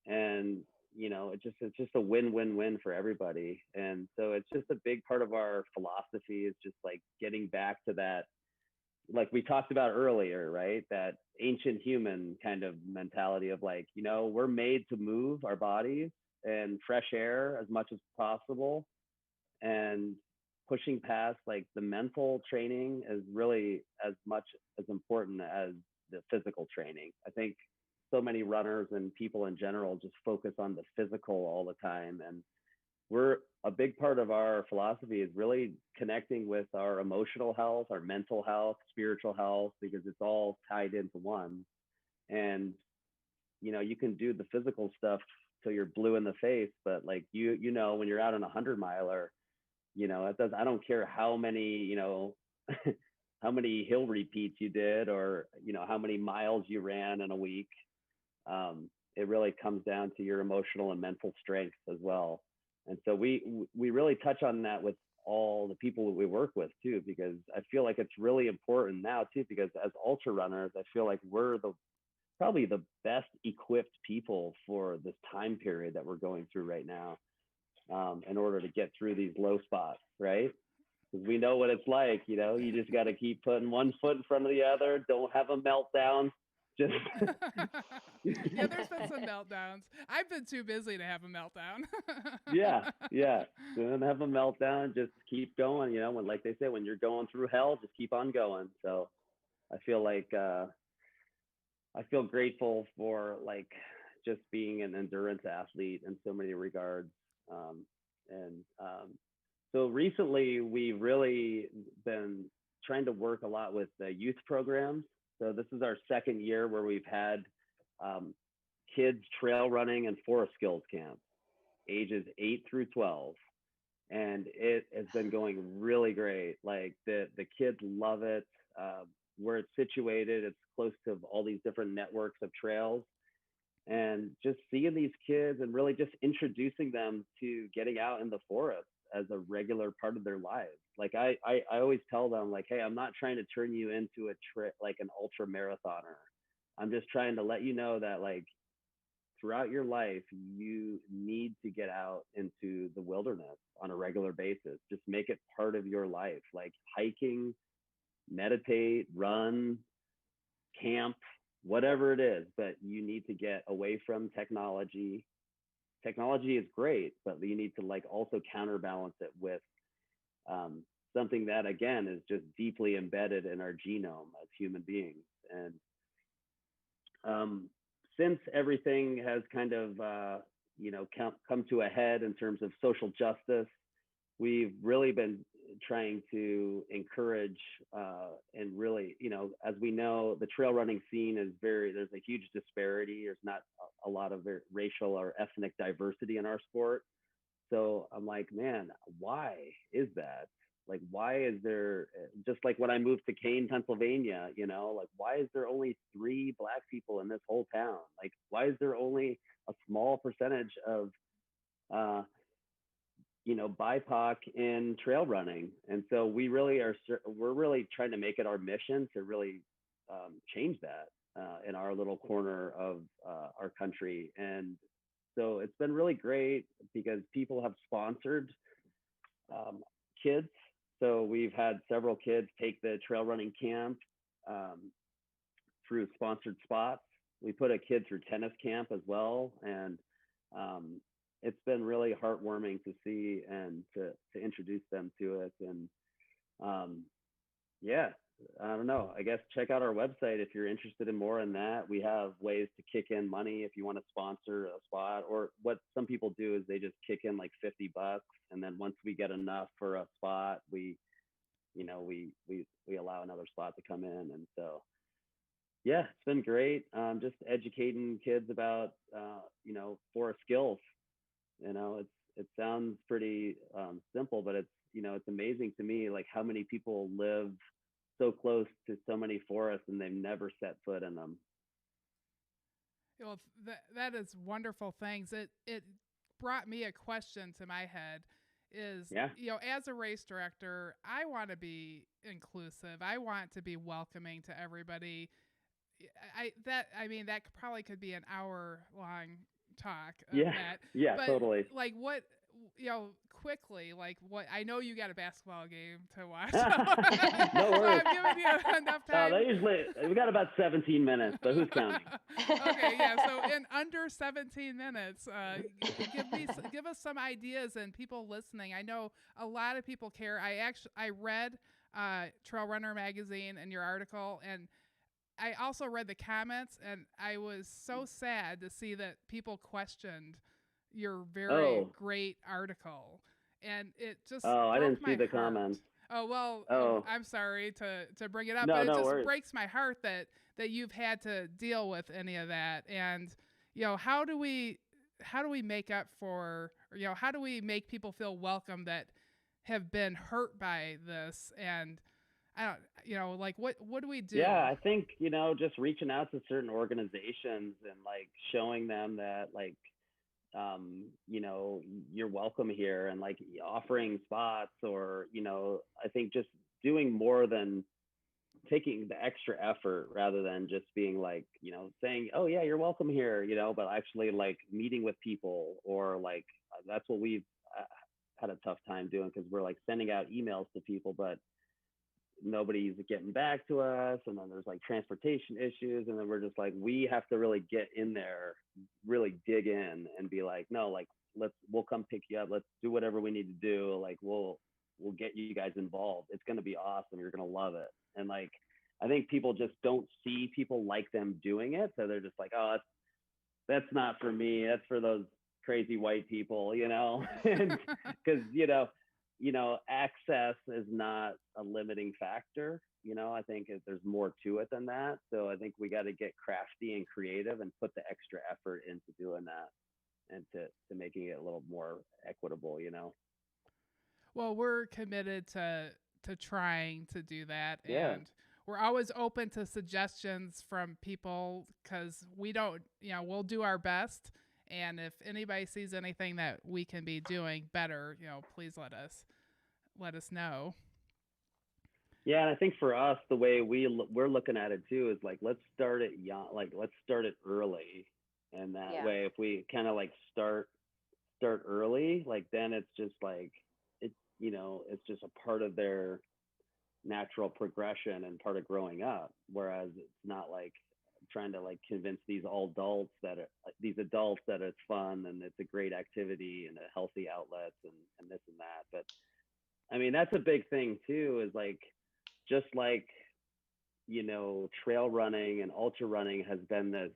And you know, it's just a win-win-win for everybody. And so it's just a big part of our philosophy is just like getting back to that, like we talked about earlier, right? That ancient human kind of mentality of like, you know, we're made to move our bodies and fresh air as much as possible, and pushing past like the mental training is really as much as important as the physical training. I think so many runners and people in general just focus on the physical all the time. And we're a big part of our philosophy is really connecting with our emotional health, our mental health, spiritual health, because it's all tied into one. And, you know, you can do the physical stuff till you're blue in the face, but like, you know, when you're out on a 100-miler, you know, I don't care how many, you know, how many hill repeats you did, or, you know, how many miles you ran in a week. It really comes down to your emotional and mental strength as well. And so we really touch on that with all the people that we work with too, because I feel like it's really important now too, because as ultra runners, I feel like we're probably the best equipped people for this time period that we're going through right now, in order to get through these low spots, right? Because we know what it's like, you know, you just got to keep putting one foot in front of the other. Don't have a meltdown. Just Yeah, there's been some meltdowns. I've been too busy to have a meltdown. yeah. Don't have a meltdown. Just keep going. You know, when, like they say, when you're going through hell, just keep on going. So I feel like I feel grateful for like just being an endurance athlete in so many regards. So recently we've really been trying to work a lot with the youth programs. So this is our second year where we've had kids trail running and forest skills camp, ages 8 through 12. And it has been going really great. Like the kids love it. Where it's situated, it's close to all these different networks of trails. And just seeing these kids and really just introducing them to getting out in the forest as a regular part of their lives. Like I always tell them like, hey, I'm not trying to turn you into like an ultra marathoner. I'm just trying to let you know that like throughout your life, you need to get out into the wilderness on a regular basis. Just make it part of your life, like hiking, meditate, run, camp, whatever it is. But you need to get away from technology. Technology is great, but you need to like also counterbalance it with something that again is just deeply embedded in our genome as human beings. And since everything has kind of you know come to a head in terms of social justice, we've really been trying to encourage and really, you know, as we know, the trail running scene is there's a huge disparity. There's not a lot of racial or ethnic diversity in our sport. So I'm like, man, why is that? Like, why is there, just like when I moved to Kane, Pennsylvania, you know, like, why is there only 3 Black people in this whole town? Like, why is there only a small percentage of, you know, BIPOC in trail running? And so we're really trying to make it our mission to really change that in our little corner of our country. And so it's been really great because people have sponsored kids. So we've had several kids take the trail running camp through sponsored spots. we put a kid through tennis camp as well, and it's been really heartwarming to see and to introduce them to it. And yeah, I don't know. I guess check out our website if you're interested in more in that. We have ways to kick in money if you want to sponsor a spot, or what some people do is they just kick in like $50, and then once we get enough for a spot, we allow another spot to come in. And so yeah, it's been great. Just educating kids about forest skills. It sounds pretty simple, but it's amazing to me like how many people live so close to so many forests and they've never set foot in them. Well, that is wonderful things. It brought me a question to my head is, as a race director, I want to be inclusive. I want to be welcoming to everybody. That probably could be an hour long talk. Yeah, but totally. Like what, quickly, like what, I know you got a basketball game to watch. No worries. So I'm giving you enough time. We got about 17 minutes, but who's counting? Okay, yeah. So in under 17 minutes, give us some ideas, and people listening. I know a lot of people care. I read Trail Runner magazine and your article, and I also read the comments, and I was so sad to see that people questioned your very great article, and it just I didn't see the heart. Comments. Oh well, I'm sorry to bring it up, but it just breaks my heart that you've had to deal with any of that. And how do we make up for, how do we make people feel welcome that have been hurt by this? And I don't, like what do we do? Yeah, I think just reaching out to certain organizations and like showing them that like you're welcome here, and like offering spots, or I think just doing more than taking the extra effort rather than just being like saying, oh yeah, you're welcome here, but actually like meeting with people, or like that's what we've had a tough time doing, because we're like sending out emails to people but nobody's getting back to us, and then there's like transportation issues, and then we're just like, we have to really get in there, really dig in and be like, no, like we'll come pick you up, let's do whatever we need to do, like we'll get you guys involved, it's going to be awesome, you're going to love it. And like I think people just don't see people like them doing it, so they're just like, oh, that's not for me, that's for those crazy white people, because access is not a limiting factor. I think there's more to it than that. So I think we got to get crafty and creative and put the extra effort into doing that, and to making it a little more equitable, Well, we're committed to trying to do that. Yeah. And we're always open to suggestions from people, because we don't, we'll do our best. And if anybody sees anything that we can be doing better, please let us know. Yeah, and I think for us, the way we're looking at it too is like, let's start it young, like let's start it early, and that way, if we kind of like start early, like then it's just like it's just a part of their natural progression and part of growing up. Whereas it's not like trying to like convince these adults that it's fun and it's a great activity and a healthy outlet and this and that. But I mean, that's a big thing too, is like, just like, trail running and ultra running has been this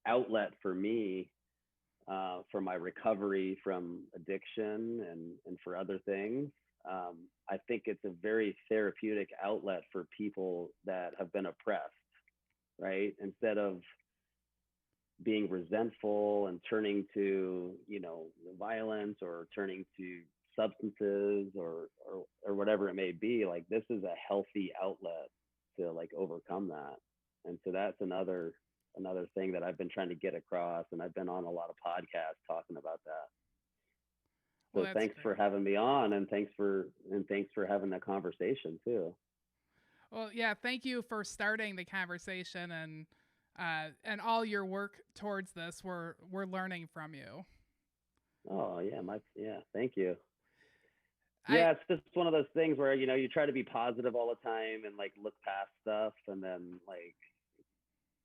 outlet for me, for my recovery from addiction and for other things. I think it's a very therapeutic outlet for people that have been oppressed, right? Instead of being resentful and turning to, violence, or turning to substances or whatever it may be, like this is a healthy outlet to like overcome that. And so that's another thing that I've been trying to get across, and I've been on a lot of podcasts talking about that. So thanks for having me on, and thanks for having that conversation too. Well, yeah, thank you for starting the conversation, and all your work towards this. We're learning from you. Oh yeah, thank you. Yeah, it's just one of those things where you try to be positive all the time and like look past stuff, and then like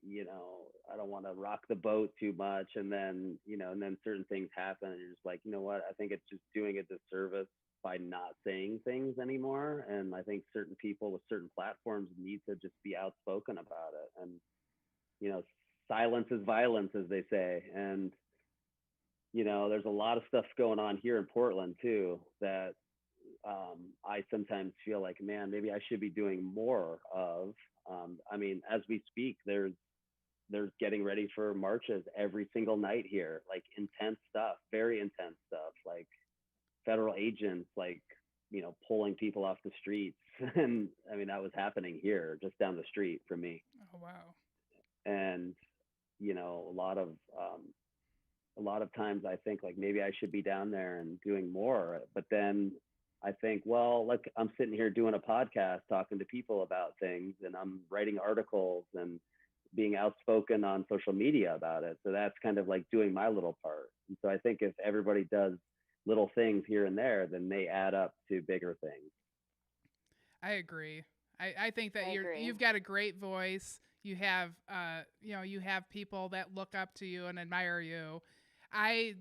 I don't want to rock the boat too much. And then, and then certain things happen and you're just like, you know what, I think it's just doing a disservice by not saying things anymore. And I think certain people with certain platforms need to just be outspoken about it. And, silence is violence, as they say. And, there's a lot of stuff going on here in Portland too, that I sometimes feel like, man, maybe I should be doing more of. As we speak, there's getting ready for marches every single night here, like intense stuff, very intense stuff, like federal agents, like, pulling people off the streets. And that was happening here just down the street from me. Oh, wow. And, a lot of times I think like maybe I should be down there and doing more, but then I think, well, like I'm sitting here doing a podcast, talking to people about things, and I'm writing articles and being outspoken on social media about it. So that's kind of like doing my little part. And so I think if everybody does little things here and there, then they add up to bigger things. I agree. I think that agree. you've got a great voice. You have, you have people that look up to you and admire you. I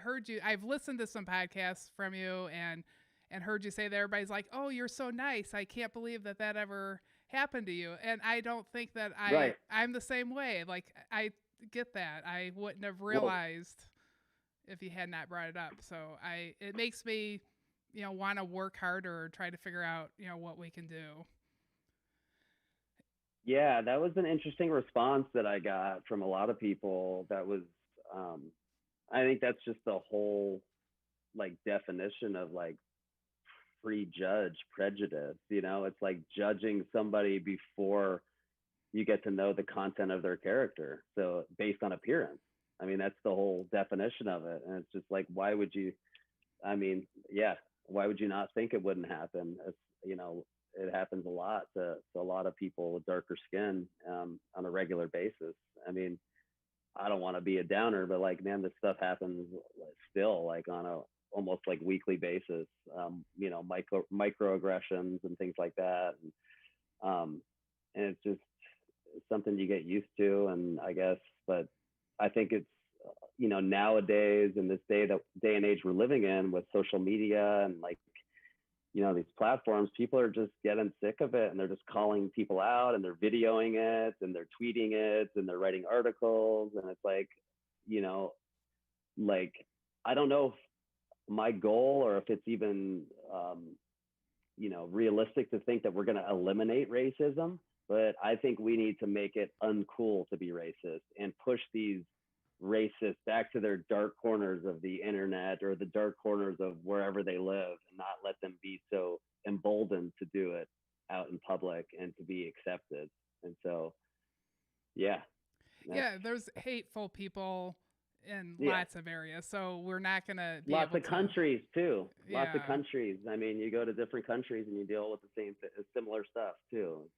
heard you, I've listened to some podcasts from you and heard you say that everybody's like, oh, you're so nice. I can't believe that ever happened to you. And I don't think that I'm the same way. Like, I get that. I wouldn't have realized if you had not brought it up. So it makes me, want to work harder or try to figure out, what we can do. Yeah, that was an interesting response that I got from a lot of people. That was, I think that's just the whole like definition of like prejudge prejudice. It's like judging somebody before you get to know the content of their character. So based on appearance, that's the whole definition of it. And it's just like, why would you, why would you not think it wouldn't happen? It happens a lot to a lot of people with darker skin on a regular basis. I don't want to be a downer, but like, man, this stuff happens still like on a almost like weekly basis, microaggressions and things like that. And it's just something you get used to. And I guess, but I think it's, nowadays in this day and age we're living in with social media and like, these platforms, people are just getting sick of it and they're just calling people out and they're videoing it and they're tweeting it and they're writing articles. And it's like, like, I don't know if my goal or if it's even, realistic to think that we're going to eliminate racism, but I think we need to make it uncool to be racist and push these racists back to their dark corners of the internet or the dark corners of wherever they live and not let them be so emboldened to do it out in public and to be accepted. And so, there's hateful people in lots of areas. So we're not going to be lots of countries too. Yeah. Lots of countries. You go to different countries and you deal with the similar stuff too.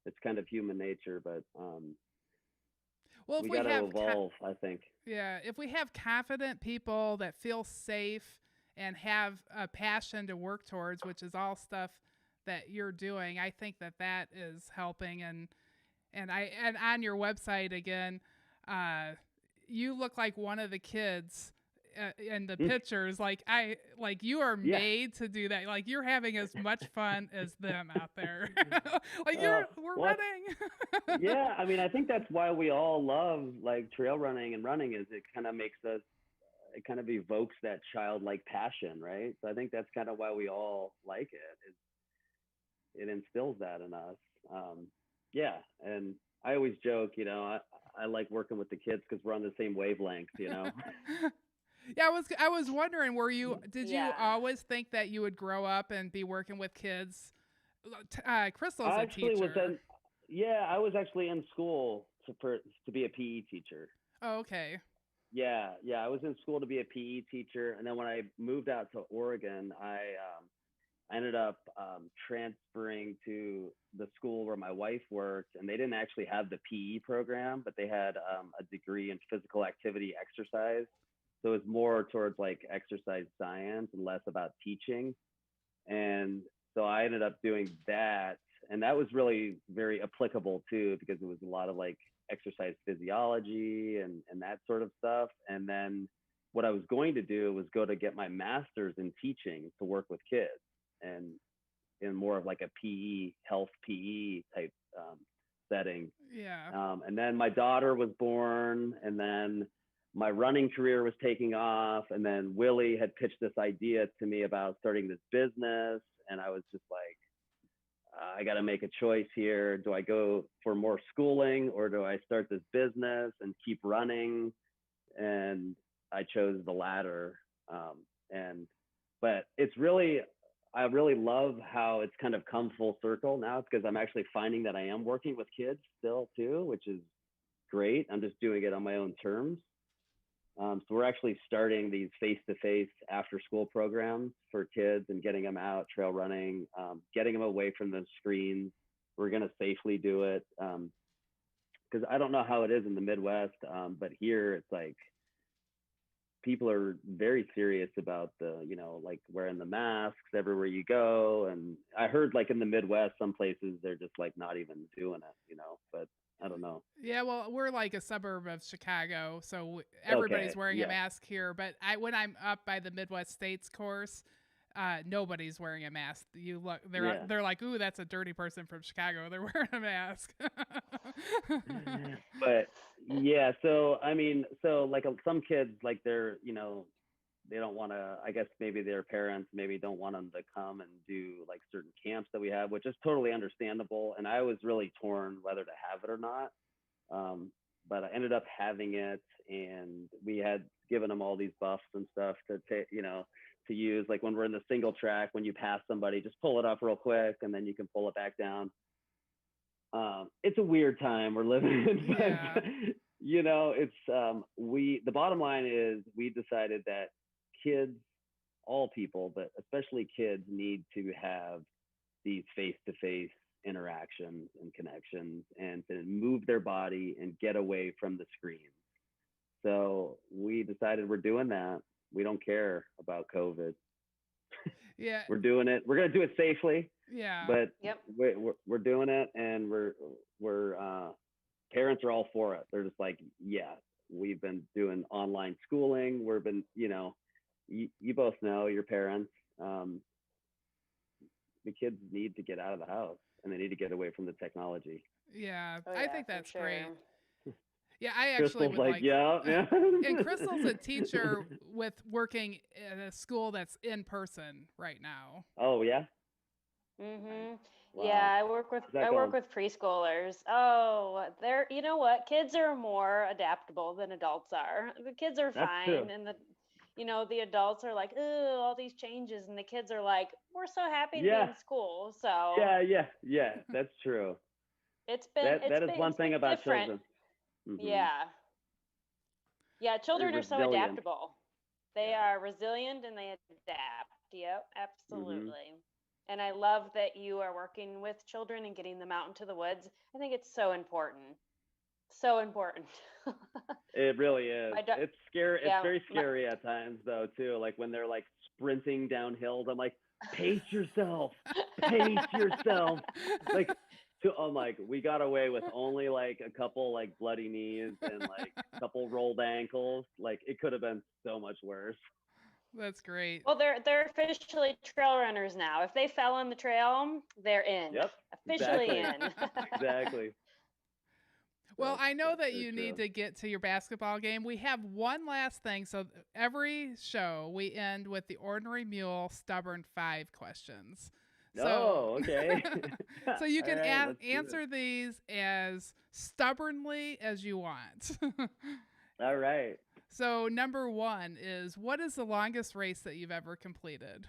It's kind of human nature, but, well, if we got to evolve, I think. Yeah, if we have confident people that feel safe and have a passion to work towards, which is all stuff that you're doing, I think that is helping. And on your website again, you look like one of the kids in the pictures. Like you are made to do that. Like you're having as much fun as them out there. Like we're running. Yeah, I think that's why we all love like trail running and running, is it kind of makes us, it kind of evokes that childlike passion, right? So I think that's kind of why we all like it. It instills that in us. And I always joke, I like working with the kids because we're on the same wavelength, Yeah, I was wondering, did you always think that you would grow up and be working with kids? Crystal's a teacher. I was actually in school to be a PE teacher. Oh, okay. Yeah, I was in school to be a PE teacher, and then when I moved out to Oregon, I ended up transferring to the school where my wife worked, and they didn't actually have the PE program, but they had a degree in physical activity exercise. So it was more towards like exercise science and less about teaching. And so I ended up doing that And that was really very applicable too, because it was a lot of like exercise physiology and that sort of stuff. And then what I was going to do was go to get my master's in teaching to work with kids and in more of like a PE, health PE type setting. Yeah. And then my daughter was born, and then my running career was taking off. And then Willie had pitched this idea to me about starting this business. And I was just like, I got to make a choice here. Do I go for more schooling, or do I start this business and keep running? And I chose the latter. But it's really, I really love how it's kind of come full circle now, because I'm actually finding that I am working with kids still too, which is great. I'm just doing it on my own terms. So we're actually starting these face-to-face after-school programs for kids and getting them out trail running, getting them away from the screens. We're going to safely do it, because I don't know how it is in the Midwest, but here it's like people are very serious about the, like wearing the masks everywhere you go. And I heard like in the Midwest, some places they're just like not even doing it, but I don't know. Yeah, well, we're like a suburb of Chicago, so everybody's Okay, wearing a yeah. mask here. But when I'm up by the Midwest States course, nobody's wearing a mask. You look, Yeah. they're like, "Ooh, that's a dirty person from Chicago. They're wearing a mask." But yeah, so I mean, so like some kids, like they're, they don't want to, I guess maybe their parents maybe don't want them to come and do like certain camps that we have, which is totally understandable. And I was really torn whether to have it or not. But I ended up having it, and we had given them all these buffs and stuff to take, to use. Like when we're in the single track, when you pass somebody, just pull it up real quick and then you can pull it back down. It's a weird time we're living in, but it's, the bottom line is we decided that kids, all people, but especially kids, need to have these face-to-face interactions and connections, and to move their body and get away from the screen. So we decided we're doing that. We don't care about COVID. Yeah. We're doing it. We're going to do it safely. Yeah. But Yep. we're doing it, and we're parents are all for it. They're just like, yeah, we've been doing online schooling. We've been, you both know, your parents, the kids need to get out of the house, and they need to get away from the technology. Yeah, Oh, I yeah, think for that's sure. great. Yeah, I actually Crystal's would like, yeah. And Crystal's a teacher with working at a school that's in person right now. Oh yeah. Mhm. Wow. Yeah, I work with How's that going? preschoolers. Oh, they're, you know what? Kids are more adaptable than adults are. The kids are That's true. fine, and the adults are like, "Oh, all these changes," and the kids are like, "We're so happy to be Yeah. in school." So Yeah. That's true. it's That is been one thing about different. children. Mhm. Yeah. Yeah, children are so resilient. adaptable. They Yeah. are resilient and they adapt. Yep, Mhm. absolutely. And I love that you are working with children and getting them out into the woods. I think it's so important. So important. It really is. My da- It's scary. It's yeah, very scary at times, though, too. Like when they're like sprinting down hills, I'm like, pace yourself, pace yourself. Like, I'm like, we got away with only like a couple like bloody knees and like a couple rolled ankles. Like it could have been so much worse. That's great. well, they're officially trail runners now. If they fell on the trail, they're in. Yep. Officially Exactly. in. Exactly. Well, I know that so you need true. to get to your basketball game. We have one last thing. So every show we end with the Ornery Mule Stubborn 5 questions. So, Oh, okay. so you can All right, let's do it. answer these as stubbornly as you want. All right. So number 1 is, what is the longest race that you've ever completed?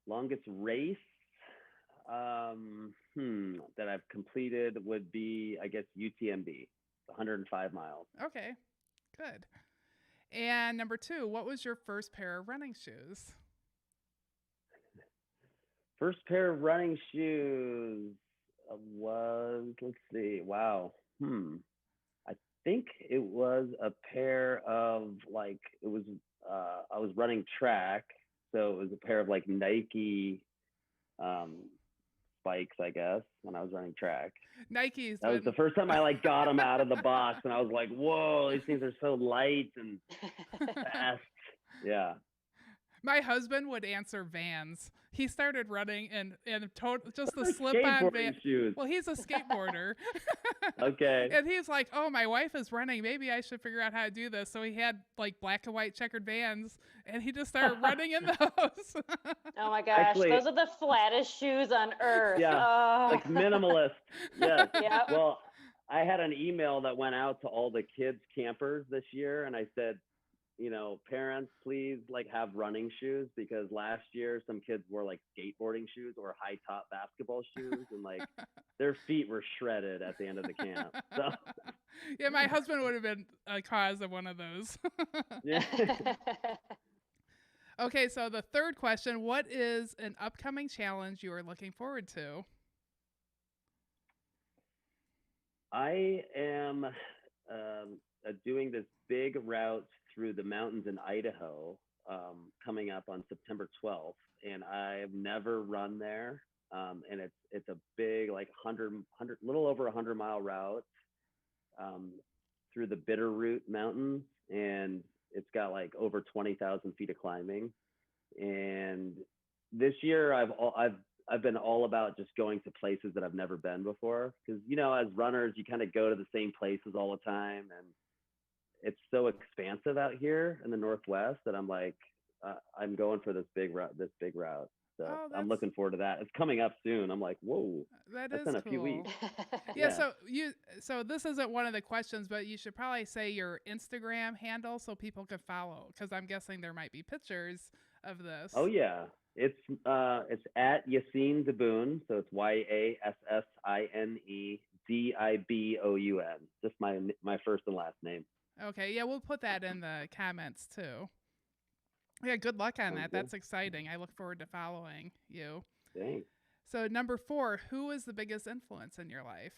Longest race that I've completed would be, I guess, UTMB, 105 miles. Okay, good. And number 2, what was your first pair of running shoes? First pair of running shoes was, let's see, wow. I think it was a pair of like, it was, I was running track. So it was a pair of like Nike spikes, I guess, when I was running track. Nikes. That was the first time I like got them out of the box, and I was like, "Whoa, these things are so light and fast." Yeah. My husband would answer Vans. He started running in just the Those are slip-on skateboarding van. shoes. Well, he's a skateboarder. Okay. And he's like, "Oh, my wife is running. Maybe I should figure out how to do this." So he had like black and white checkered Vans, and he just started running in those. Oh my gosh, Actually- those are the flattest shoes on earth. Yeah, Oh. like minimalist. Yes. Yep. Well, I had an email that went out to all the kids campers this year, and I said, you know, parents, please like have running shoes, because last year some kids wore like skateboarding shoes or high top basketball shoes, and like their feet were shredded at the end of the camp. So Yeah, my husband would have been a cause of one of those. yeah. Okay, so the third question, what is an upcoming challenge you are looking forward to? I am doing this big route through the mountains in Idaho coming up on September 12th, and I've never run there. And it's a big, like 100 little over 100-mile route through the Bitterroot Mountains, and it's got like over 20,000 feet of climbing. And this year I've been all about just going to places that I've never been before, because, you know, as runners, you kind of go to the same places all the time, and it's so expansive out here in the Northwest that I'm like, I'm going for this big route. So I'm looking forward to that. It's coming up soon. I'm like, whoa, That's in a cool. few weeks. Yeah, so this isn't one of the questions, but you should probably say your Instagram handle so people can follow, because I'm guessing there might be pictures of this. Oh yeah, it's at Yassine Diboun, so it's YASSINE DIBOUN, just my first and last name. Okay, yeah, we'll put that in the comments too. Yeah, good luck on that. Good. That's exciting. I look forward to following you. Thanks. So number 4, who is the biggest influence in your life?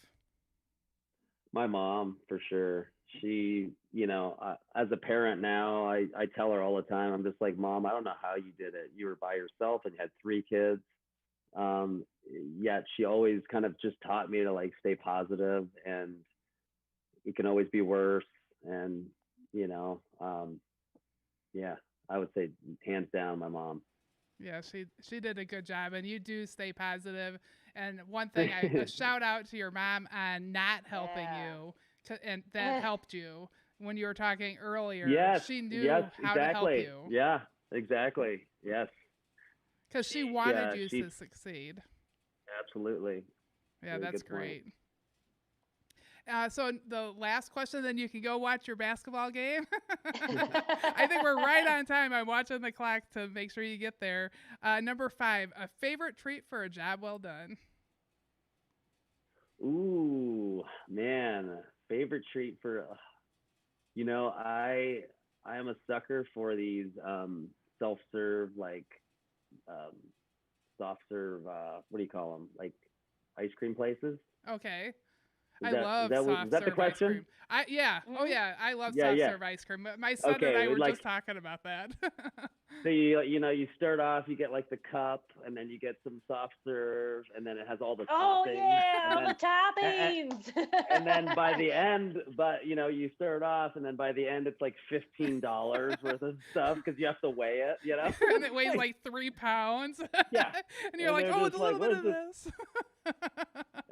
My mom, for sure. She, you know, as a parent now, I tell her all the time, I'm just like, Mom, I don't know how you did it. You were by yourself and had 3 kids. Yet she always kind of just taught me to like stay positive, and it can always be worse. And, you know, yeah, I would say hands down my mom. Yeah, she did a good job, and you do stay positive. And one thing, a shout out to your mom on not helping you, and that helped you when you were talking earlier. Yes, she knew how exactly. to help you. Yeah, exactly. Yes. Because she wanted you to succeed. Absolutely. Yeah, Really that's good point. great. So the last question, then you can go watch your basketball game. I think we're right on time. I'm watching the clock to make sure you get there. Number 5, a favorite treat for a job well done. Ooh, man, favorite treat for, you know, I am a sucker for these self-serve, like soft serve, what do you call them? Like ice cream places. Okay. Is love soft is that the serve question? ice cream. Oh yeah, I love Yeah, soft yeah. serve ice cream. My son and I were just talking about that. So you start off, you get like the cup, and then you get some soft serve, and then it has all the Oh toppings. yeah, all and the toppings. and then by the end, you start off, and then by the end, it's like $15 worth of stuff because you have to weigh it, you know. And it weighs like 3 pounds. Yeah. And you're like, they're oh, just it's a little like, bit of what is this.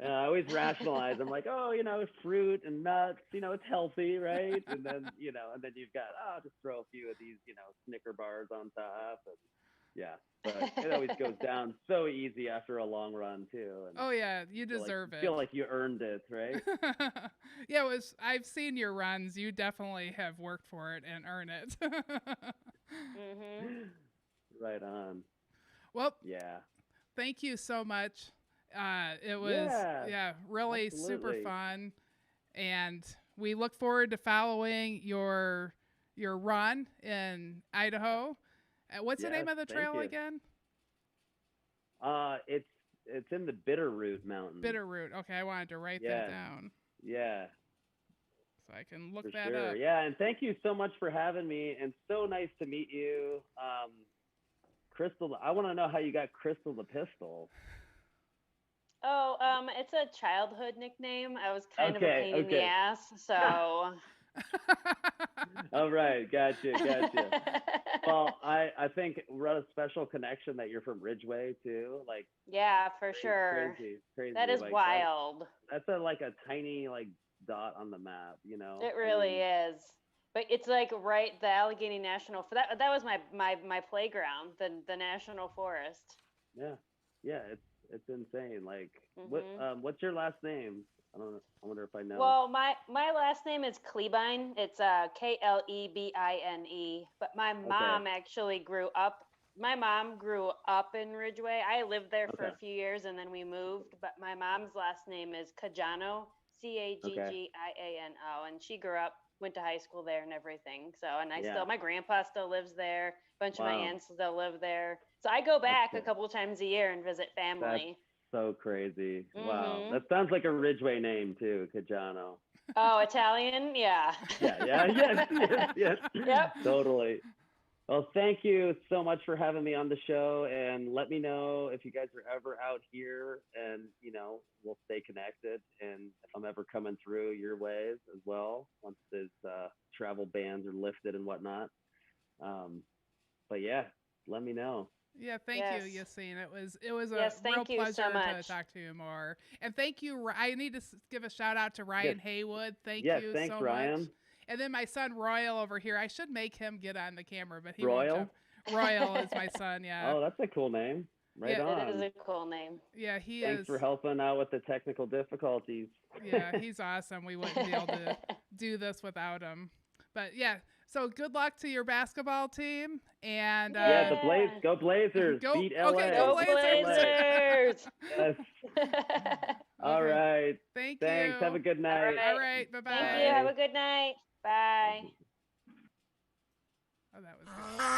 I always rationalize. I'm like, oh, you know, fruit and nuts, you know, it's healthy, right? And then, you know, and then you've got, just throw a few of these, you know, Snicker bars on top. And yeah, but it always goes down so easy after a long run too. And Oh yeah, you deserve it. Feel like you earned it, right? Yeah, I've seen your runs. You definitely have worked for it and earned it. Mhm. Right on. Well, yeah. Thank you so much. It was really absolutely. super fun, and we look forward to following your run in Idaho. What's the name of the trail again? It's in the Bitterroot Mountains. Bitterroot. Okay, I wanted to write that down. Yeah. So I can look For that sure. up. Yeah, and thank you so much for having me, and so nice to meet you. Crystal, I want to know how you got Crystal the Pistol. Oh, it's a childhood nickname. I was kind of a Okay, pain in the okay. ass, so. All right, gotcha. Well, I think we're on a special connection that you're from Ridgeway too. Like Yeah, for sure. That crazy. is Like wild. that's like a tiny like dot on the map, you know? It I really mean, is. But it's like right the Allegheny National for that was my playground, the National Forest. yeah, yeah, it's insane. Like, Mhm. what's your last name? I don't know. I wonder if I know. Well, my last name is Klebine. It's Klebine, but my Okay, mom actually grew up. My mom grew up in Ridgeway. I lived there for okay, a few years and then we moved, but my mom's last name is Caggiano, okay. Caggiano, and she grew up, went to high school there and everything. So, and Yeah. my grandpa still lives there. A bunch of my Wow, aunts still live there. So I go that's back a cool. couple times a year and visit That's family. so crazy. Wow, Mhm. that sounds like a Ridgeway name too, Cajano. Oh, Italian? Yeah. Yes. Yep. Totally. Well, thank you so much for having me on the show, and let me know if you guys are ever out here, and we'll stay connected. And if I'm ever coming through your ways as well, once these travel bans are lifted and whatnot. Um, but yeah, let me know. Yeah, thank you, Yes. Yassine. It was a Yes, real thank you so pleasure to much. talk to you more. And thank you. I need to give a shout out to Yes, Ryan Haywood. Thank yes. you Thanks, so much. Ryan. And then my son Royal over here. I should make him get on the camera, but he won't Royal. jump. Royal is my son. Yeah, Oh, that's a cool name. Right yeah, It is on. a cool name. yeah. He Thanks is. for helping out with the technical difficulties. Yeah, he's awesome. We wouldn't be able to do this without him. But yeah, so good luck to your basketball team, and Yeah, the Yeah. Go Blazers, go. beat Okay, LA, go Go beat Blazers. LA. Blazers! Yes. All Okay, right. thank Thanks. Have a you. good All night. All right. right, bye Thank you. bye. Have Bye. a good night. Bye. Oh, that was good.